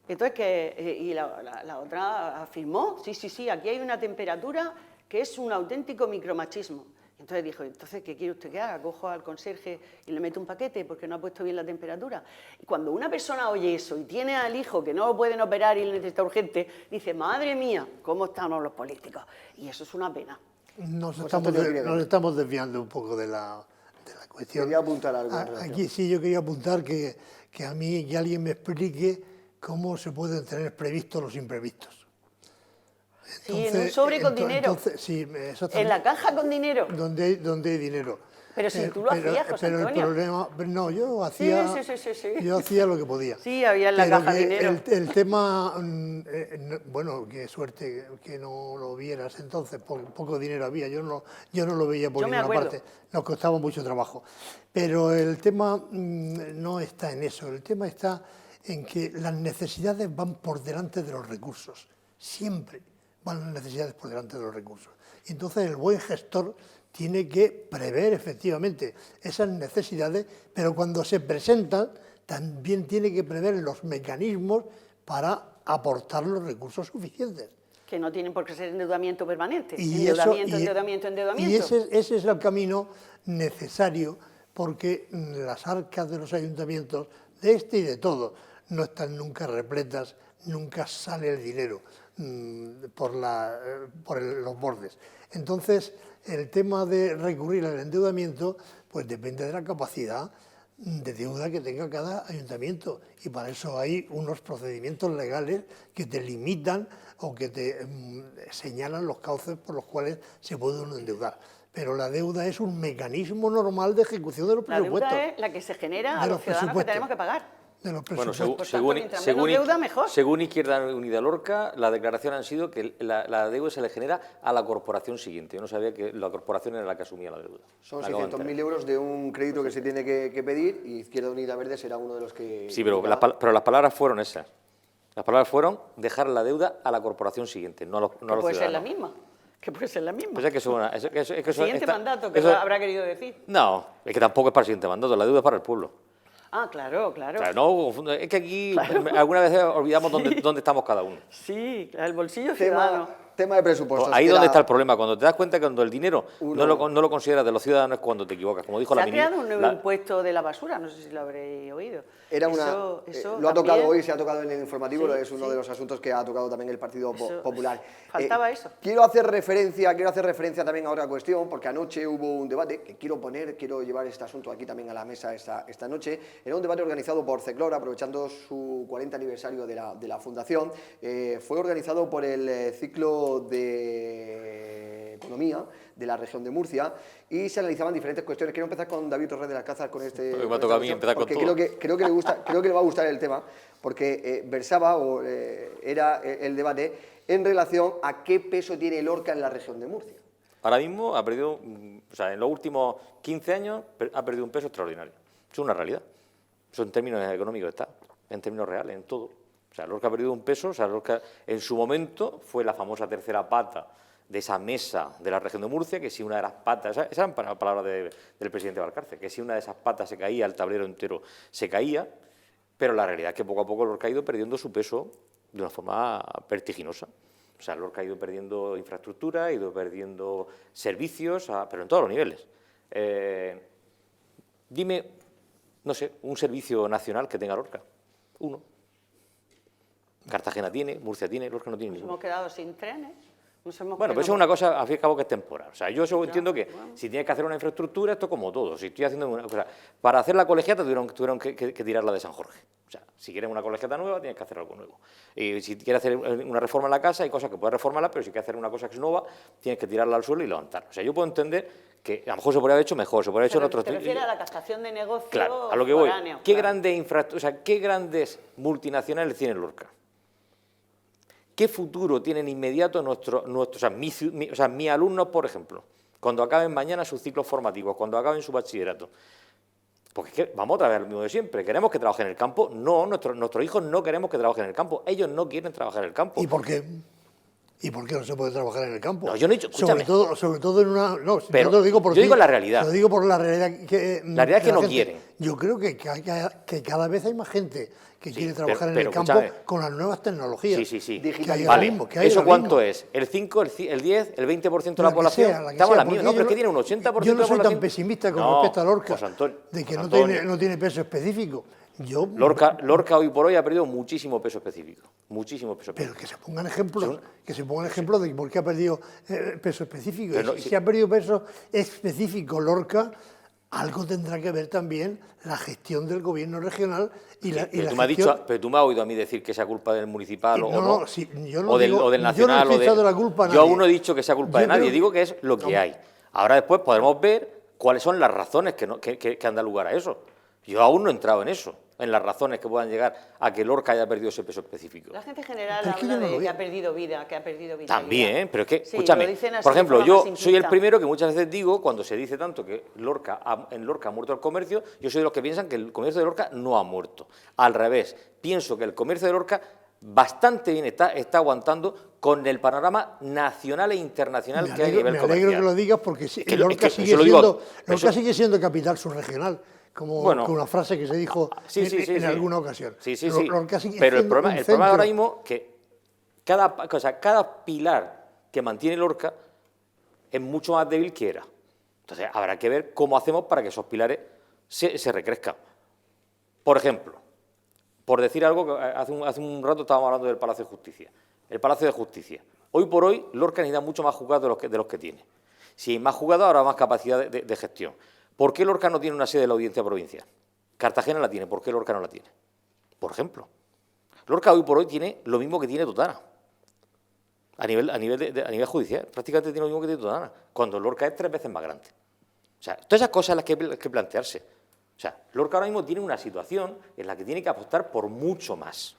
Entonces, y la otra afirmó, sí, aquí hay una temperatura que es un auténtico micromachismo. Entonces dijo, entonces, ¿qué quiere usted que haga? Cojo al conserje y le meto un paquete porque no ha puesto bien la temperatura. Y cuando una persona oye eso y tiene al hijo que no lo pueden operar y le necesita urgente, dice, madre mía, ¿cómo estamos los políticos? Y eso es una pena. Nos estamos desviando un poco de la cuestión. Quería apuntar algo. Aquí sí, yo quería apuntar que a mí que alguien me explique cómo se pueden tener previstos los imprevistos. Entonces, sí, en un sobre con dinero. Sí, en la caja con dinero. Donde hay dinero. Pero si tú lo hacías, José Antonio. Pero el problema... No, yo hacía... Sí. Yo hacía lo que podía. Sí, había en la caja dinero. El tema... bueno, qué suerte que no lo vieras entonces, poco dinero había. Yo no lo veía por ninguna parte. Nos costaba mucho trabajo. Pero el tema no está en eso. El tema está en que las necesidades van por delante de los recursos. Siempre van las necesidades por delante de los recursos. Y entonces el buen gestor tiene que prever efectivamente esas necesidades, pero cuando se presentan también tiene que prever los mecanismos para aportar los recursos suficientes. Que no tienen por qué ser endeudamiento permanente. Y endeudamiento. Y ese es el camino necesario, porque las arcas de los ayuntamientos, de este y de todo, no están nunca repletas, nunca sale el dinero por los bordes. Entonces, el tema de recurrir al endeudamiento, pues depende de la capacidad de deuda que tenga cada ayuntamiento, y para eso hay unos procedimientos legales que te limitan o que te señalan los cauces por los cuales se puede uno endeudar. Pero la deuda es un mecanismo normal de ejecución de los presupuestos. La deuda es la que se genera a los ciudadanos que tenemos que pagar. Bueno, según Izquierda Unida Lorca, la declaración ha sido que la deuda se le genera a la corporación siguiente. Yo no sabía que la corporación era la que asumía la deuda. Son 600.000 euros de un crédito que se tiene que pedir, y Izquierda Unida Verde será uno de los que... Sí, pero las palabras fueron esas. Las palabras fueron dejar la deuda a la corporación siguiente, no a los ciudadanos. Puede ser la misma. Que puede ser la misma. Pues es que suena, el siguiente mandato, que habrá querido decir. No, es que tampoco es para el siguiente mandato, la deuda es para el pueblo. Ah, claro. O sea, no, es que aquí alguna vez olvidamos dónde estamos cada uno. Sí, el bolsillo ciudadano. Tema de presupuestos. Pues ahí es donde está el problema, cuando te das cuenta que cuando el dinero no lo consideras de los ciudadanos es cuando te equivocas. Como dijo la ministra. Se ha creado un nuevo impuesto de la basura, no sé si lo habréis oído. Lo ha tocado hoy, se ha tocado en el informativo, es uno de los asuntos que ha tocado también el Partido Popular. Faltaba eso. Quiero hacer referencia también a otra cuestión, porque anoche hubo un debate que quiero llevar este asunto aquí también a la mesa esta noche. Era un debate organizado por CECLOR, aprovechando su 40 aniversario de la fundación. Fue organizado por el ciclo de Economía de la región de Murcia, y se analizaban diferentes cuestiones. Quiero empezar con David Torres de las Casas con este... Me ha tocado a mí empezar con todo. Creo que le va a gustar el tema, porque versaba, era el debate en relación a qué peso tiene el Lorca en la región de Murcia. Ahora mismo ha perdido, en los últimos 15 años ha perdido un peso extraordinario. Eso es una realidad. Eso en términos económicos está, en términos reales, en todo. Lorca ha perdido un peso, Lorca en su momento fue la famosa tercera pata de esa mesa de la región de Murcia, que si una de las patas, esas eran palabras del presidente Valcárcel, que si una de esas patas se caía, el tablero entero se caía, pero la realidad es que poco a poco Lorca ha ido perdiendo su peso de una forma vertiginosa. Lorca ha ido perdiendo infraestructura, ha ido perdiendo servicios, pero en todos los niveles. Dime, no sé, un servicio nacional que tenga Lorca. Uno. Cartagena tiene, Murcia tiene, Lorca no tiene ninguno. Hemos quedado sin trenes. Bueno, pero eso es una cosa, al fin y al cabo, que es temporal. O sea, yo solo entiendo que si tienes que hacer una infraestructura, esto es como todo. Si estoy haciendo una cosa... Para hacer la colegiata tuvieron que tirarla de San Jorge. O sea, si quieres una colegiata nueva, tienes que hacer algo nuevo. Y si quieres hacer una reforma en la casa, hay cosas que puedes reformarla, pero si quieres hacer una cosa que es nueva, tienes que tirarla al suelo y levantarla. O sea, yo puedo entender que a lo mejor se podría haber hecho mejor, se podría haber hecho en otros... ¿Te refieres a la captación de negocios? Claro, a lo que voy. Foráneos, ¿Qué claro. ¿qué grandes multinacionales tiene Lorca? ¿Qué futuro tienen inmediato mis alumnos, por ejemplo, cuando acaben mañana sus ciclos formativos, cuando acaben su bachillerato? Porque es que vamos otra vez al mismo de siempre. ¿Queremos que trabajen en el campo? No, nuestros hijos no queremos que trabajen en el campo. Ellos no quieren trabajar en el campo. ¿Y por qué? ¿Y por qué no se puede trabajar en el campo? No, yo no he dicho, escúchame. Sobre todo en una... No, pero yo te lo digo por yo ti, digo la realidad. Lo digo por la realidad que... La realidad es que no gente. quieren. Yo creo que cada vez hay más gente que quiere trabajar en pero el campo escúchame. con las nuevas tecnologías. Sí. Digitalización. Vale, ¿eso cuánto es? ¿El 5, el 10, el 20% de la población? Estamos en la misma, no, pero es que tiene un 80% de la población. Yo no soy tan pesimista con respecto a Lorca, José Antonio, de que Antonio. no tiene peso específico. Lorca hoy por hoy ha perdido muchísimo peso específico. Muchísimo peso específico. Pero que se pongan ejemplos, de por qué ha perdido peso específico. Pero Si ha perdido peso específico Lorca, algo tendrá que ver también la gestión del gobierno regional pero tú me has oído a mí decir que sea culpa del municipal o del nacional. Yo no estoy echando la culpa a nadie. Yo aún no he dicho que sea culpa de nadie, digo que es lo que hay. Ahora después podremos ver cuáles son las razones que han dado lugar a eso. Yo aún no he entrado en eso, en las razones que puedan llegar a que Lorca haya perdido ese peso específico. La gente en general Pero es que habla yo no lo de que veo. ha perdido vida, que ha perdido vida. También, pero es que, Sí, escúchame, lo dicen así por de ejemplo, forma yo más soy el simplista. primero que muchas veces digo, cuando se dice tanto que en Lorca ha muerto el comercio, yo soy de los que piensan que el comercio de Lorca no ha muerto. Al revés, pienso que el comercio de Lorca bastante bien está aguantando con el panorama nacional e internacional que hay a nivel comercial. Me alegro que lo digas porque Lorca sigue siendo capital subregional. Con una frase que se dijo en alguna ocasión. Sí. Lorca sigue Pero el siendo problema ahora mismo es que cada pilar que mantiene Lorca es mucho más débil que era. Entonces habrá que ver cómo hacemos para que esos pilares se recrezcan. Por ejemplo, por decir algo, que hace un rato estábamos hablando del Palacio de Justicia. El Palacio de Justicia. Hoy por hoy Lorca necesita mucho más juzgados de los que tiene. Si hay más juzgados, habrá más capacidad de gestión. ¿Por qué Lorca no tiene una sede de la Audiencia Provincial? Cartagena la tiene, ¿por qué Lorca no la tiene? Por ejemplo, Lorca hoy por hoy tiene lo mismo que tiene Totana. A nivel judicial, prácticamente tiene lo mismo que tiene Totana, cuando Lorca es 3 veces más grande. O sea, todas esas cosas las que hay que plantearse. O sea, Lorca ahora mismo tiene una situación en la que tiene que apostar por mucho más.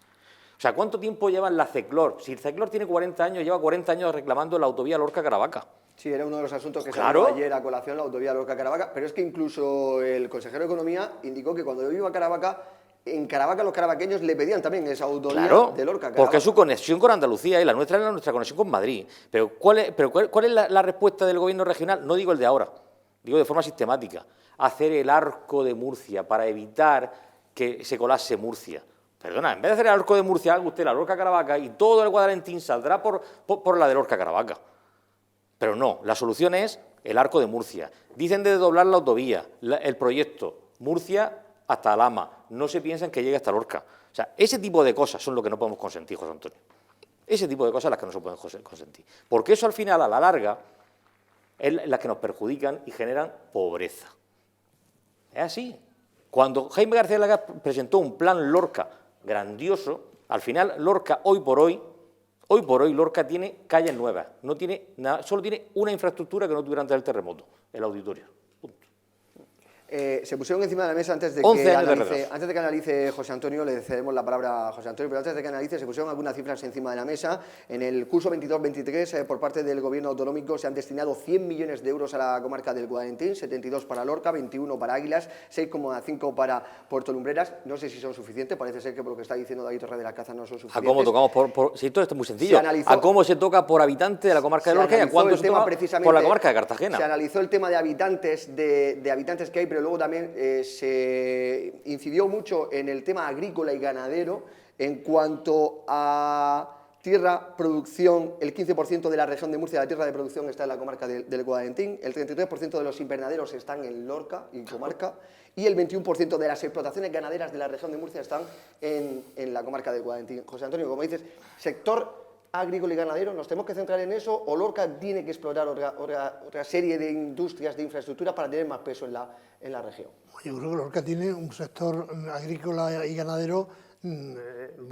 O sea, ¿cuánto tiempo lleva la CECLOR? Si el CECLOR tiene 40 años, lleva 40 años reclamando la autovía Lorca-Caravaca. Sí, era uno de los asuntos que salió ayer a colación, la autovía Lorca-Caravaca, pero es que incluso el consejero de Economía indicó que cuando yo iba a Caravaca, en Caravaca los caravaqueños le pedían también esa autovía de Lorca-Caravaca. Porque es su conexión con Andalucía y la nuestra es nuestra conexión con Madrid. Pero ¿cuál es la respuesta del gobierno regional? No digo el de ahora, digo de forma sistemática. Hacer el arco de Murcia para evitar que se colase Murcia. Perdona, en vez de hacer el arco de Murcia, haga usted la Lorca-Caravaca y todo el Guadalentín saldrá por la de Lorca-Caravaca. Pero no, la solución es el arco de Murcia. Dicen de doblar la autovía, el proyecto Murcia hasta Alhama. No se piensa en que llegue hasta Lorca. O sea, ese tipo de cosas son lo que no podemos consentir, José Antonio. Ese tipo de cosas las que no se pueden consentir. Porque eso al final, a la larga, es las que nos perjudican y generan pobreza. Es así. Cuando Jaime García Lagas presentó un plan Lorca grandioso, al final Lorca hoy por hoy Lorca tiene calles nuevas, no tiene nada, solo tiene una infraestructura que no tuviera antes del terremoto, el auditorio. Punto. Se pusieron encima de la mesa antes de que analice José Antonio, le cedemos la palabra a José Antonio, pero antes de que analice se pusieron algunas cifras encima de la mesa. En el curso 22-23 por parte del Gobierno autonómico se han destinado 100 millones de euros a la comarca del Guadalentín, 72 para Lorca, 21 para Águilas, 6,5 para Puerto Lumbreras. No sé si son suficientes, parece ser que por lo que está diciendo David Torres de la Caza no son suficientes. ¿A cómo tocamos si todo esto es muy sencillo, a cómo se toca por habitante de la comarca de Lorca y a cuánto se toca por la comarca de Cartagena? Se analizó el tema de habitantes que hay, pero luego también se incidió mucho en el tema agrícola y ganadero en cuanto a tierra, producción. El 15% de la región de Murcia, la tierra de producción, está en la comarca del Guadalentín, el 33% de los invernaderos están en Lorca y comarca, y el 21% de las explotaciones ganaderas de la región de Murcia están en la comarca del Guadalentín. José Antonio, como dices, sector agrícola y ganadero? ¿Nos tenemos que centrar en eso o Lorca tiene que explorar otra serie de industrias, de infraestructura para tener más peso en la región? Yo creo que Lorca tiene un sector agrícola y ganadero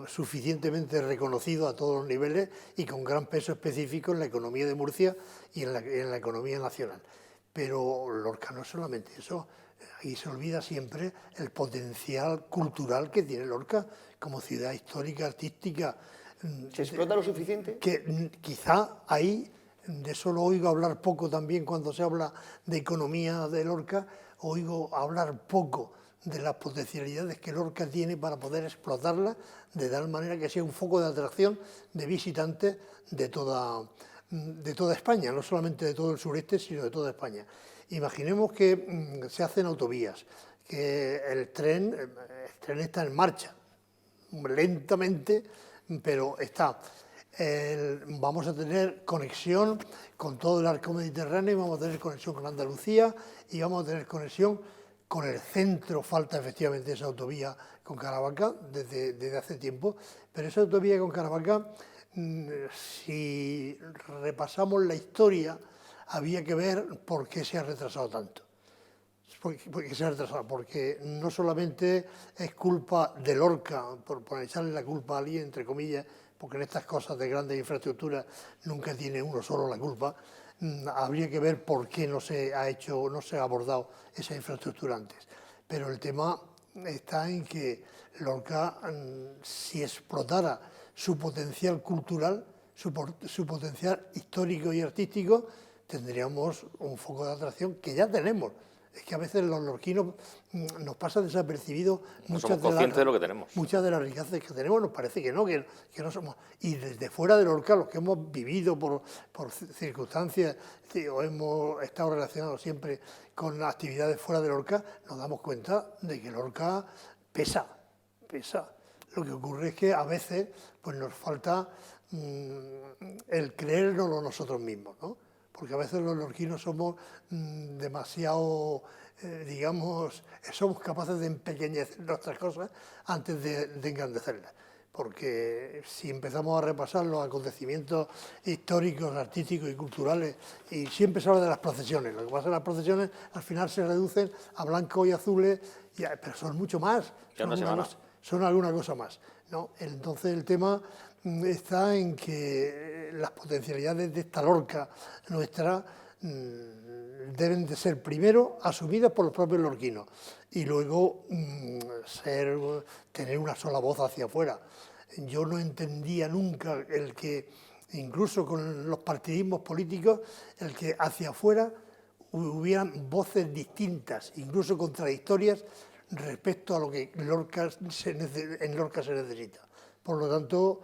suficientemente reconocido a todos los niveles y con gran peso específico en la economía de Murcia y en la economía nacional. Pero Lorca no es solamente eso. Aquí se olvida siempre el potencial cultural que tiene Lorca como ciudad histórica, artística. ¿Se explota lo suficiente? Que quizá ahí, de eso lo oigo hablar poco también cuando se habla de economía de Lorca, oigo hablar poco de las potencialidades que Lorca tiene para poder explotarla de tal manera que sea un foco de atracción de visitantes de toda España, no solamente de todo el sureste, sino de toda España. Imaginemos que se hacen autovías, que el tren está en marcha, lentamente, pero está. Vamos a tener conexión con todo el arco mediterráneo, vamos a tener conexión con Andalucía y vamos a tener conexión con el centro. Falta efectivamente esa autovía con Caravaca desde hace tiempo, pero esa autovía con Caravaca, si repasamos la historia, había que ver por qué se ha retrasado tanto. Porque se ha retrasado, porque no solamente es culpa de Lorca, por echarle la culpa a alguien, entre comillas, porque en estas cosas de grandes infraestructuras nunca tiene uno solo la culpa. Habría que ver por qué no se ha abordado esa infraestructura antes. Pero el tema está en que Lorca, si explotara su potencial cultural, su potencial histórico y artístico, tendríamos un foco de atracción que ya tenemos. Es que a veces los lorquinos nos pasa desapercibido muchas de lo que tenemos. Muchas de las riquezas que tenemos nos parece que no somos. Y desde fuera de Lorca, los que hemos vivido por circunstancias o hemos estado relacionados siempre con actividades fuera de Lorca, nos damos cuenta de que Lorca pesa. Lo que ocurre es que a veces pues nos falta el creérnoslo nosotros mismos, ¿no? Porque a veces los lorquinos somos demasiado, somos capaces de empequeñecer nuestras cosas antes de engrandecerlas. Porque si empezamos a repasar los acontecimientos históricos, artísticos y culturales, y siempre se habla de las procesiones, lo que pasa es que las procesiones al final se reducen a blancos y azules, pero son mucho más, son alguna cosa más, ¿no? Entonces el tema está en que las potencialidades de esta Lorca nuestra deben de ser primero asumidas por los propios lorquinos y luego tener una sola voz hacia afuera. Yo no entendía nunca el que, incluso con los partidismos políticos, el que hacia afuera hubieran voces distintas, incluso contradictorias, respecto a lo que en Lorca se necesita. Por lo tanto,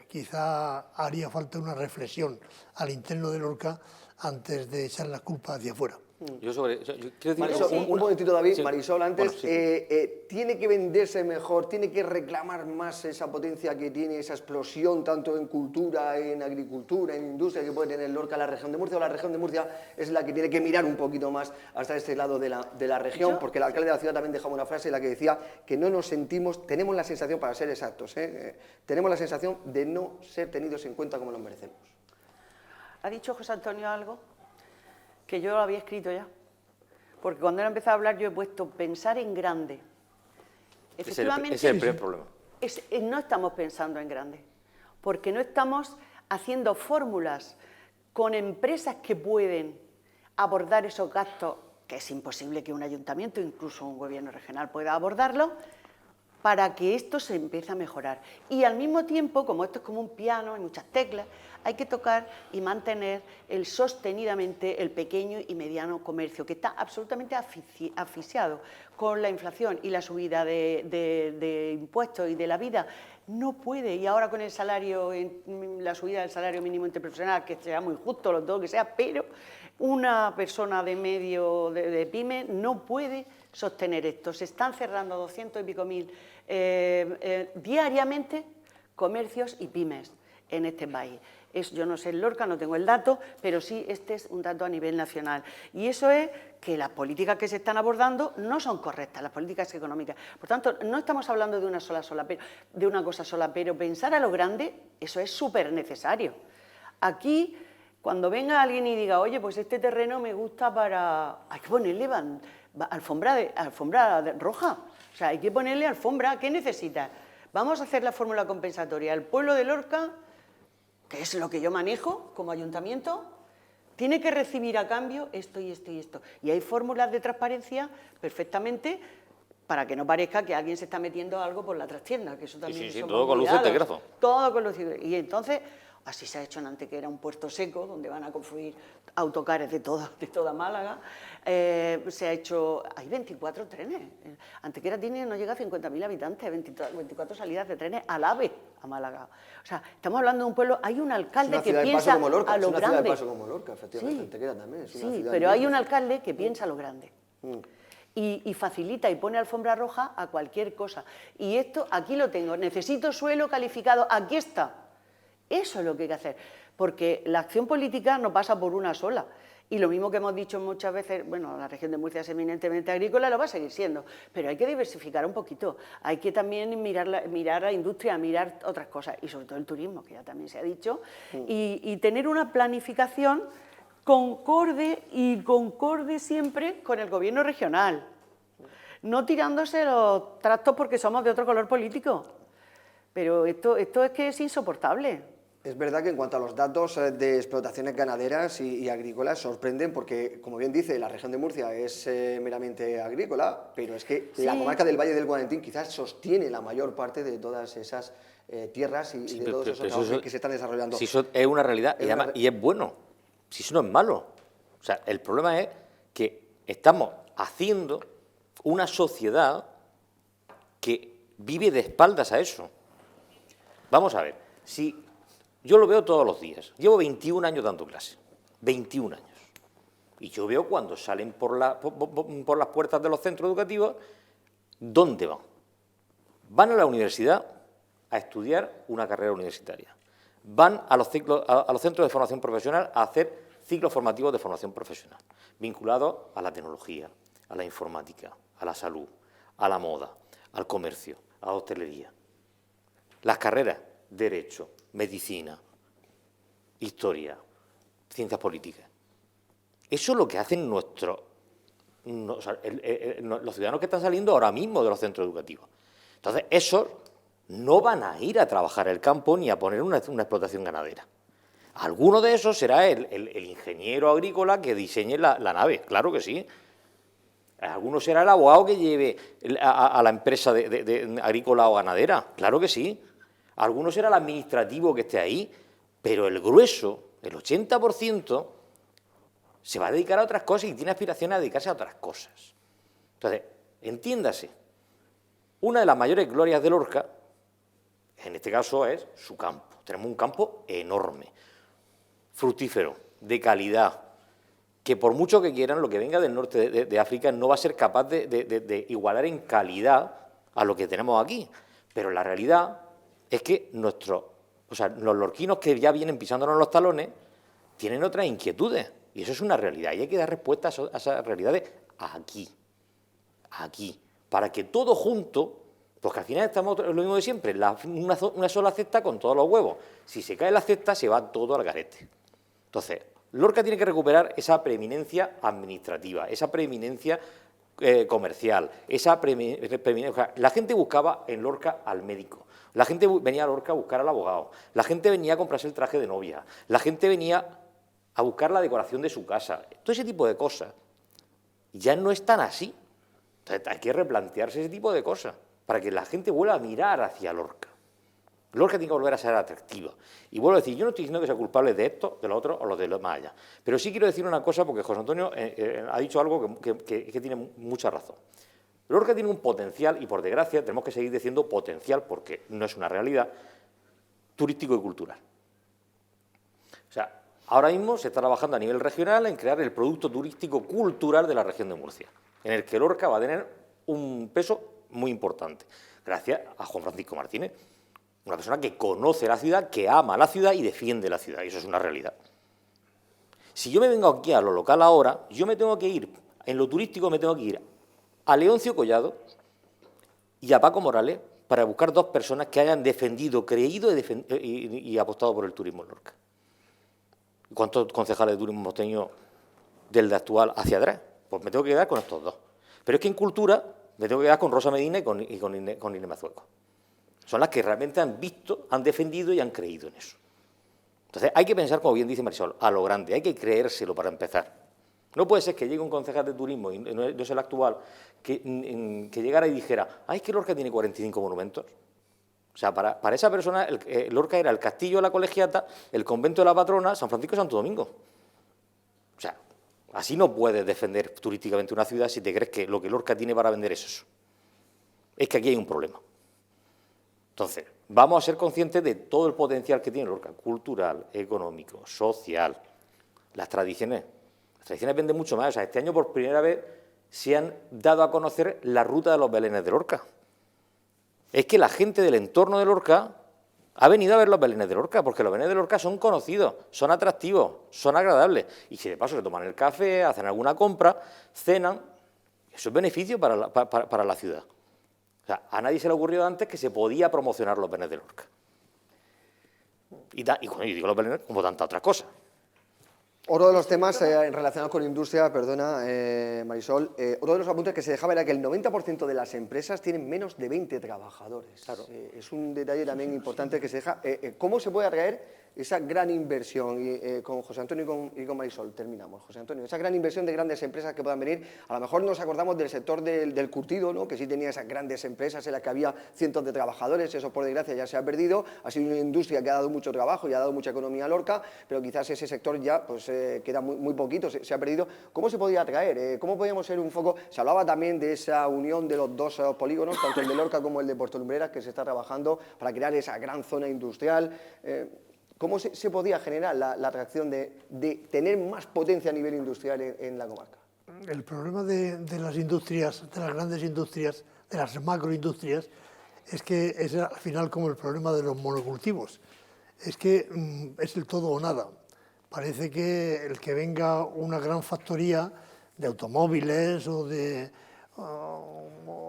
quizá haría falta una reflexión al interno de Lorca antes de echar la culpa hacia afuera. Marisol, un momentito, David. Sí. Marisol, antes, bueno, sí. ¿Tiene que venderse mejor, tiene que reclamar más esa potencia que tiene, esa explosión, tanto en cultura, en agricultura, en industria, que puede tener Lorca, la región de Murcia, o la región de Murcia es la que tiene que mirar un poquito más hasta este lado de la región? Porque el alcalde de la ciudad también dejaba una frase en la que decía que no nos sentimos, tenemos la sensación, para ser exactos, tenemos la sensación de no ser tenidos en cuenta como lo merecemos. ¿Ha dicho José Antonio algo? Que yo lo había escrito ya, porque cuando él empezó a hablar yo he puesto pensar en grande. Efectivamente, ese es el primer problema. No estamos pensando en grande, porque no estamos haciendo fórmulas con empresas que pueden abordar esos gastos, que es imposible que un ayuntamiento, incluso un gobierno regional, pueda abordarlo, para que esto se empiece a mejorar. Y al mismo tiempo, como esto es como un piano, hay muchas teclas, hay que tocar y mantener sostenidamente el pequeño y mediano comercio, que está absolutamente asfixiado con la inflación y la subida de impuestos y de la vida. No puede, y ahora con el salario, la subida del salario mínimo interprofesional, que sea muy justo, lo todo que sea, pero una persona de medio de pyme no puede sostener esto. Se están cerrando 200 y pico mil diariamente comercios y pymes. en este país. Yo no sé en Lorca, no tengo el dato, pero sí este es un dato a nivel nacional. Y eso es que las políticas que se están abordando no son correctas, las políticas económicas. Por tanto, no estamos hablando de una cosa sola, pero pensar a lo grande, eso es súper necesario. Aquí, cuando venga alguien y diga, oye, pues este terreno me gusta para... Hay que ponerle alfombra roja, o sea, hay que ponerle alfombra. ¿Qué necesita? Vamos a hacer la fórmula compensatoria. El pueblo de Lorca, que es lo que yo manejo como ayuntamiento, tiene que recibir a cambio esto y esto y esto. Y hay fórmulas de transparencia perfectamente para que no parezca que alguien se está metiendo algo por la trastienda, que eso también sí, todo con luces de grafo. Todo con luces de grafo. Y entonces, así se ha hecho en Antequera, un puerto seco, donde van a construir autocares de toda Málaga. Se ha hecho... Hay 24 trenes. Antequera no llega a 50.000 habitantes, 24 salidas de trenes al AVE a Málaga. O sea, estamos hablando de un pueblo... Hay un alcalde que piensa a lo grande. Es una ciudad de paso como Lorca, efectivamente. Antequera también es una ciudad... pero hay un alcalde que piensa a lo grande. Y facilita y pone alfombra roja a cualquier cosa. Y esto, aquí lo tengo, necesito suelo calificado, aquí está. Eso es lo que hay que hacer, porque la acción política no pasa por una sola. Y lo mismo que hemos dicho muchas veces, bueno, la región de Murcia es eminentemente agrícola, lo va a seguir siendo, pero hay que diversificar un poquito, hay que también mirar la industria, mirar otras cosas, y sobre todo el turismo, que ya también se ha dicho, y tener una planificación concorde siempre con el gobierno regional, no tirándose los trastos porque somos de otro color político, pero esto es que es insoportable. Es verdad que en cuanto a los datos de explotaciones ganaderas y agrícolas sorprenden porque, como bien dice, la región de Murcia es meramente agrícola, pero es que la comarca del Valle del Guadentín quizás sostiene la mayor parte de todas esas tierras y de todos esos trabajos que se están desarrollando. Si eso es una realidad y es bueno, si eso no es malo. O sea, el problema es que estamos haciendo una sociedad que vive de espaldas a eso. Vamos a ver, si... Yo lo veo todos los días. Llevo 21 años dando clases. 21 años. Y yo veo cuando salen por las puertas de los centros educativos, ¿dónde van? Van a la universidad a estudiar una carrera universitaria. Van a los centros de formación profesional a hacer ciclos formativos de formación profesional, vinculados a la tecnología, a la informática, a la salud, a la moda, al comercio, a la hostelería. Las carreras, Derecho, Medicina, Historia, Ciencias Políticas. Eso es lo que hacen los ciudadanos que están saliendo ahora mismo de los centros educativos. Entonces, esos no van a ir a trabajar el campo ni a poner una explotación ganadera. Alguno de esos será el ingeniero agrícola que diseñe la nave, claro que sí. Alguno será el abogado que lleve a la empresa de agrícola o ganadera, claro que sí. Alguno será el administrativo que esté ahí, pero el grueso, el 80%, se va a dedicar a otras cosas y tiene aspiraciones a dedicarse a otras cosas. Entonces, entiéndase, una de las mayores glorias de Lorca, en este caso, es su campo. Tenemos un campo enorme, fructífero, de calidad, que por mucho que quieran, lo que venga del norte de África no va a ser capaz de igualar en calidad a lo que tenemos aquí. Pero la realidad es que los lorquinos que ya vienen pisándonos los talones tienen otras inquietudes, y eso es una realidad, y hay que dar respuesta a esas realidades aquí, para que todo junto, porque al final estamos lo mismo de siempre, una sola cesta con todos los huevos. Si se cae la cesta, se va todo al garete. Entonces, Lorca tiene que recuperar esa preeminencia administrativa, esa preeminencia comercial, esa preeminencia. La gente buscaba en Lorca al médico, la gente venía a Lorca a buscar al abogado, la gente venía a comprarse el traje de novia, la gente venía a buscar la decoración de su casa, todo ese tipo de cosas. Ya no es tan así. Entonces, hay que replantearse ese tipo de cosas para que la gente vuelva a mirar hacia Lorca. Lorca tiene que volver a ser atractiva. Y vuelvo a decir, yo no estoy diciendo que sea culpable de esto, de lo otro o lo de lo más allá. Pero sí quiero decir una cosa, porque José Antonio ha dicho algo que tiene mucha razón. Lorca tiene un potencial, y por desgracia tenemos que seguir diciendo potencial, porque no es una realidad, turístico y cultural. O sea, ahora mismo se está trabajando a nivel regional en crear el producto turístico cultural de la región de Murcia, en el que Lorca va a tener un peso muy importante, gracias a Juan Francisco Martínez. Una persona que conoce la ciudad, que ama la ciudad y defiende la ciudad, y eso es una realidad. Si yo me vengo aquí a lo local ahora, yo me tengo que ir, en lo turístico me tengo que ir a Leoncio Collado y a Paco Morales para buscar dos personas que hayan defendido, creído y apostado por el turismo en Lorca. ¿Cuántos concejales de turismo hemos tenido del de actual hacia atrás? Pues me tengo que quedar con estos dos. Pero es que en cultura me tengo que quedar con Rosa Medina y con Inés Mazueco. Son las que realmente han visto, han defendido y han creído en eso. Entonces hay que pensar, como bien dice Marisol, a lo grande, hay que creérselo para empezar. No puede ser que llegue un concejal de turismo, y no es el actual, que llegara y dijera, es que Lorca tiene 45 monumentos. O sea, para esa persona, Lorca era el castillo de la Colegiata, el convento de la Patrona, San Francisco y Santo Domingo. O sea, así no puedes defender turísticamente una ciudad si te crees que lo que Lorca tiene para vender es eso. Es que aquí hay un problema. Entonces, vamos a ser conscientes de todo el potencial que tiene Lorca, cultural, económico, social, las tradiciones. Las tradiciones venden mucho más. O sea, este año por primera vez se han dado a conocer la ruta de los belenes de Lorca. Es que la gente del entorno de Lorca ha venido a ver los belenes de Lorca, porque los belenes de Lorca son conocidos, son atractivos, son agradables. Y si de paso se toman el café, hacen alguna compra, cenan, eso es beneficio para la ciudad. O sea, a nadie se le ocurrió antes que se podía promocionar los belenes de Lorca. Y digo los belenes como tantas otras cosas. Otro de los temas relacionados con industria, perdona Marisol, otro de los apuntes que se dejaba era que el 90% de las empresas tienen menos de 20 trabajadores. Claro. Es un detalle también importante que se deja. ¿Cómo se puede atraer esa gran inversión? Y con José Antonio y con Marisol terminamos. José Antonio, esa gran inversión de grandes empresas que puedan venir, a lo mejor nos acordamos del sector del curtido, ¿no? Que sí tenía esas grandes empresas en las que había cientos de trabajadores, eso por desgracia ya se ha perdido, ha sido una industria que ha dado mucho trabajo y ha dado mucha economía a Lorca, pero quizás ese sector ya pues queda muy poquito, se ha perdido. ¿Cómo se podía atraer? ¿Cómo podíamos ser un foco? Se hablaba también de esa unión de los dos polígonos, tanto el de Lorca como el de Puerto Lumbreras, que se está trabajando para crear esa gran zona industrial. ¿Cómo se podía generar la atracción de tener más potencia a nivel industrial en la comarca? El problema de las industrias, de las grandes industrias, de las macroindustrias, es que es al final como el problema de los monocultivos. Es que es el todo o nada. Parece que el que venga una gran factoría de automóviles o de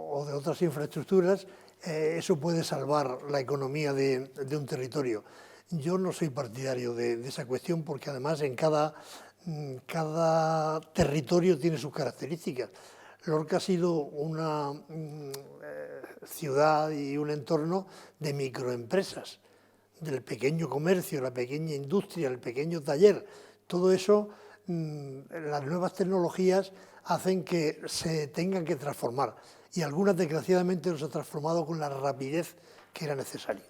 otras infraestructuras, eso puede salvar la economía de un territorio. Yo no soy partidario de esa cuestión porque además en cada territorio tiene sus características. Lorca ha sido una ciudad y un entorno de microempresas, del pequeño comercio, la pequeña industria, el pequeño taller. Todo eso, las nuevas tecnologías hacen que se tengan que transformar y algunas desgraciadamente no se han transformado con la rapidez que era necesaria.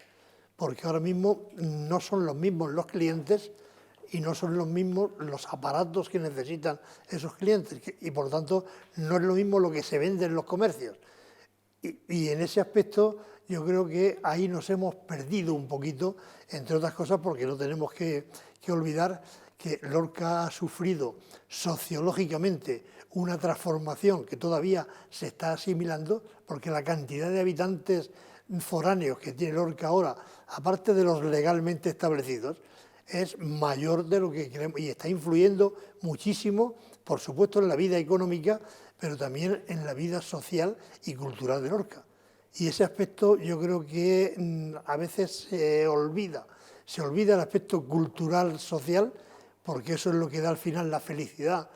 Porque ahora mismo no son los mismos los clientes y no son los mismos los aparatos que necesitan esos clientes y por lo tanto no es lo mismo lo que se vende en los comercios. Y en ese aspecto yo creo que ahí nos hemos perdido un poquito, entre otras cosas porque no tenemos que olvidar que Lorca ha sufrido sociológicamente una transformación que todavía se está asimilando, porque la cantidad de habitantes foráneos que tiene Lorca ahora, aparte de los legalmente establecidos, es mayor de lo que creemos y está influyendo muchísimo, por supuesto, en la vida económica, pero también en la vida social y cultural de Lorca. Y ese aspecto yo creo que a veces se olvida el aspecto cultural, social, porque eso es lo que da al final la felicidad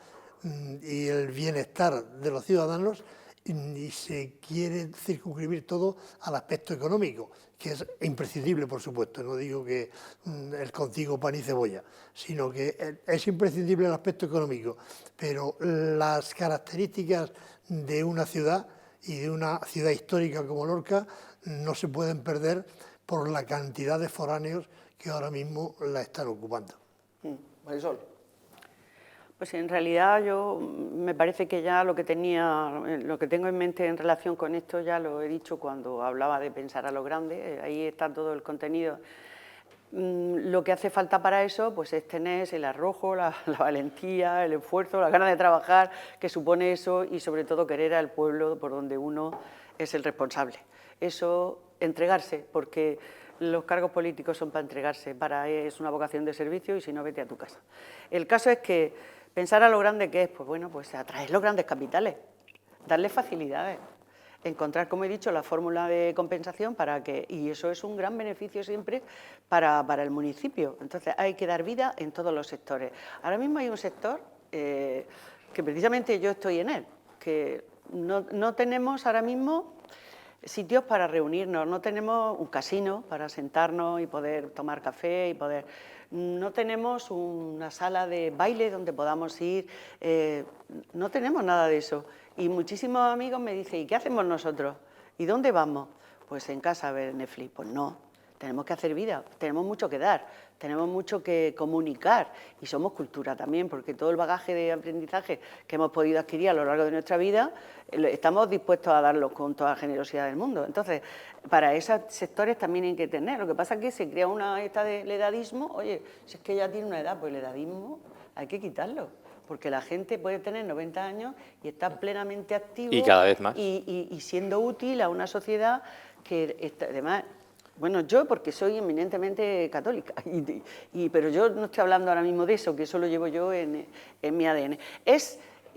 y el bienestar de los ciudadanos, y se quiere circunscribir todo al aspecto económico, que es imprescindible, por supuesto. No digo que el contigo pan y cebolla, sino que es imprescindible el aspecto económico, pero las características de una ciudad y de una ciudad histórica como Lorca no se pueden perder por la cantidad de foráneos que ahora mismo la están ocupando. Marisol. Pues en realidad yo me parece que ya lo que tengo en mente en relación con esto ya lo he dicho cuando hablaba de pensar a lo grande, ahí está todo el contenido. Lo que hace falta para eso pues es tener el arrojo, la valentía, el esfuerzo, la ganas de trabajar que supone eso y sobre todo querer al pueblo por donde uno es el responsable. Eso, entregarse, porque los cargos políticos son para entregarse, es una vocación de servicio y si no, vete a tu casa. El caso es que pensar a lo grande que es, pues bueno, pues atraer los grandes capitales, darles facilidades, encontrar, como he dicho, la fórmula de compensación y eso es un gran beneficio siempre para el municipio. Entonces hay que dar vida en todos los sectores. Ahora mismo hay un sector que precisamente yo estoy en él, que no tenemos ahora mismo sitios para reunirnos, no tenemos un casino para sentarnos y poder tomar café no tenemos una sala de baile donde podamos ir, no tenemos nada de eso. Y muchísimos amigos me dicen, ¿y qué hacemos nosotros? ¿Y dónde vamos? Pues en casa a ver Netflix. Pues no, tenemos que hacer vida, tenemos mucho que dar, tenemos mucho que comunicar y somos cultura también, porque todo el bagaje de aprendizaje que hemos podido adquirir a lo largo de nuestra vida, estamos dispuestos a darlo con toda la generosidad del mundo. Entonces, para esos sectores también hay que tener. Lo que pasa es que se crea una esta del edadismo. Oye, si es que ya tiene una edad, pues el edadismo hay que quitarlo, porque la gente puede tener 90 años y estar plenamente activo y cada vez más y siendo útil a una sociedad que además, bueno, yo porque soy eminentemente católica, pero yo no estoy hablando ahora mismo de eso, que eso lo llevo yo en mi ADN.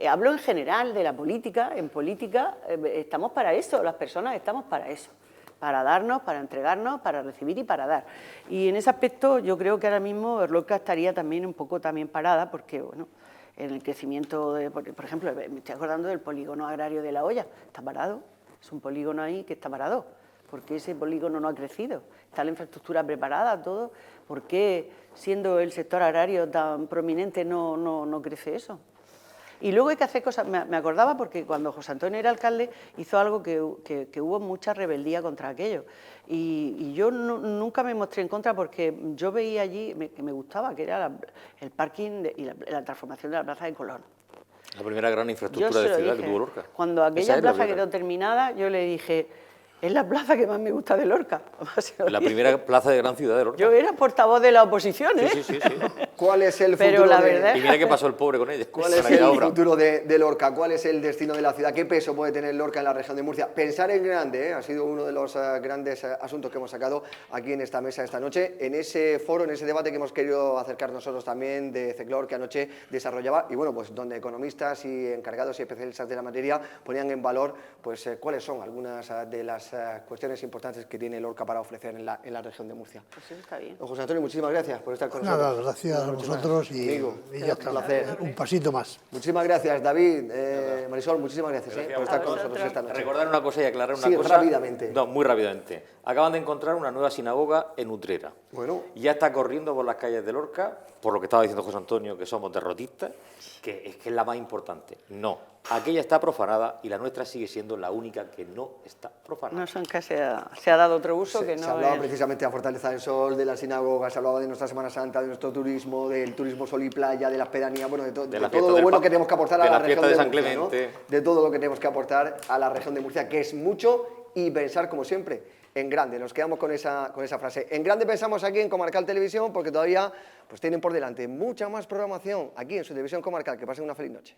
Hablo en general de la política. En política estamos para eso, las personas estamos para eso, para darnos, para entregarnos, para recibir y para dar. Y en ese aspecto yo creo que ahora mismo Lorca estaría también un poco parada, porque bueno, en el crecimiento, por ejemplo, me estoy acordando del polígono agrario de La Hoya, está parado, es un polígono ahí que está parado, porque ese polígono no ha crecido, está la infraestructura preparada, todo, ¿por qué siendo el sector agrario tan prominente no crece eso? Y luego hay que hacer cosas, me acordaba porque cuando José Antonio era alcalde hizo algo que hubo mucha rebeldía contra aquello y yo nunca me mostré en contra porque yo veía allí, que me gustaba, que era el parking y la transformación de la plaza de Colón. La primera gran infraestructura de ciudad que tuvo Lorca. Cuando aquella plaza quedó terminada, yo le dije, es la plaza que más me gusta de Lorca. La primera plaza de gran ciudad de Lorca. Yo era portavoz de la oposición, ¿eh? Sí. ¿Cuál es el Pero futuro la verdad Y mira qué pasó el pobre con ella. ¿Cuál es el futuro de Lorca? ¿Cuál es el destino de la ciudad? ¿Qué peso puede tener Lorca en la región de Murcia? Pensar en grande, ha sido uno de los grandes asuntos que hemos sacado aquí en esta mesa esta noche, en ese foro, en ese debate que hemos querido acercar nosotros también de CECLOR, que anoche desarrollaba, y bueno, pues donde economistas y encargados y especialistas de la materia ponían en valor pues cuáles son algunas de las cuestiones importantes que tiene Lorca para ofrecer en la región de Murcia. Pues sí, está bien. Don José Antonio, muchísimas gracias por estar con nosotros. Nada, gracias a vosotros y ya está. Un placer. Un pasito más. Muchísimas gracias, David, Marisol, muchísimas gracias por estar con nosotros esta noche. Recordar una cosa y aclarar una cosa. Rápidamente. No, muy rápidamente. Acaban de encontrar una nueva sinagoga en Utrera. Bueno. Ya está corriendo por las calles de Lorca, por lo que estaba diciendo José Antonio, que somos derrotistas, que es la más importante. No, aquella está profanada y la nuestra sigue siendo la única que no está profanada. No son que se ha dado otro uso que no se hablaba es... precisamente de la Fortaleza del Sol, de la sinagoga, se hablaba de nuestra Semana Santa, de nuestro turismo, del turismo sol y playa, de las pedanías, bueno, de todo lo bueno que tenemos que aportar a la región de Murcia, ¿no? De todo lo que tenemos que aportar a la región de Murcia, que es mucho, y pensar, como siempre, en grande. Nos quedamos con esa frase. En grande pensamos aquí en Comarcal Televisión, porque todavía pues tienen por delante mucha más programación aquí en su televisión comarcal. Que pasen una feliz noche.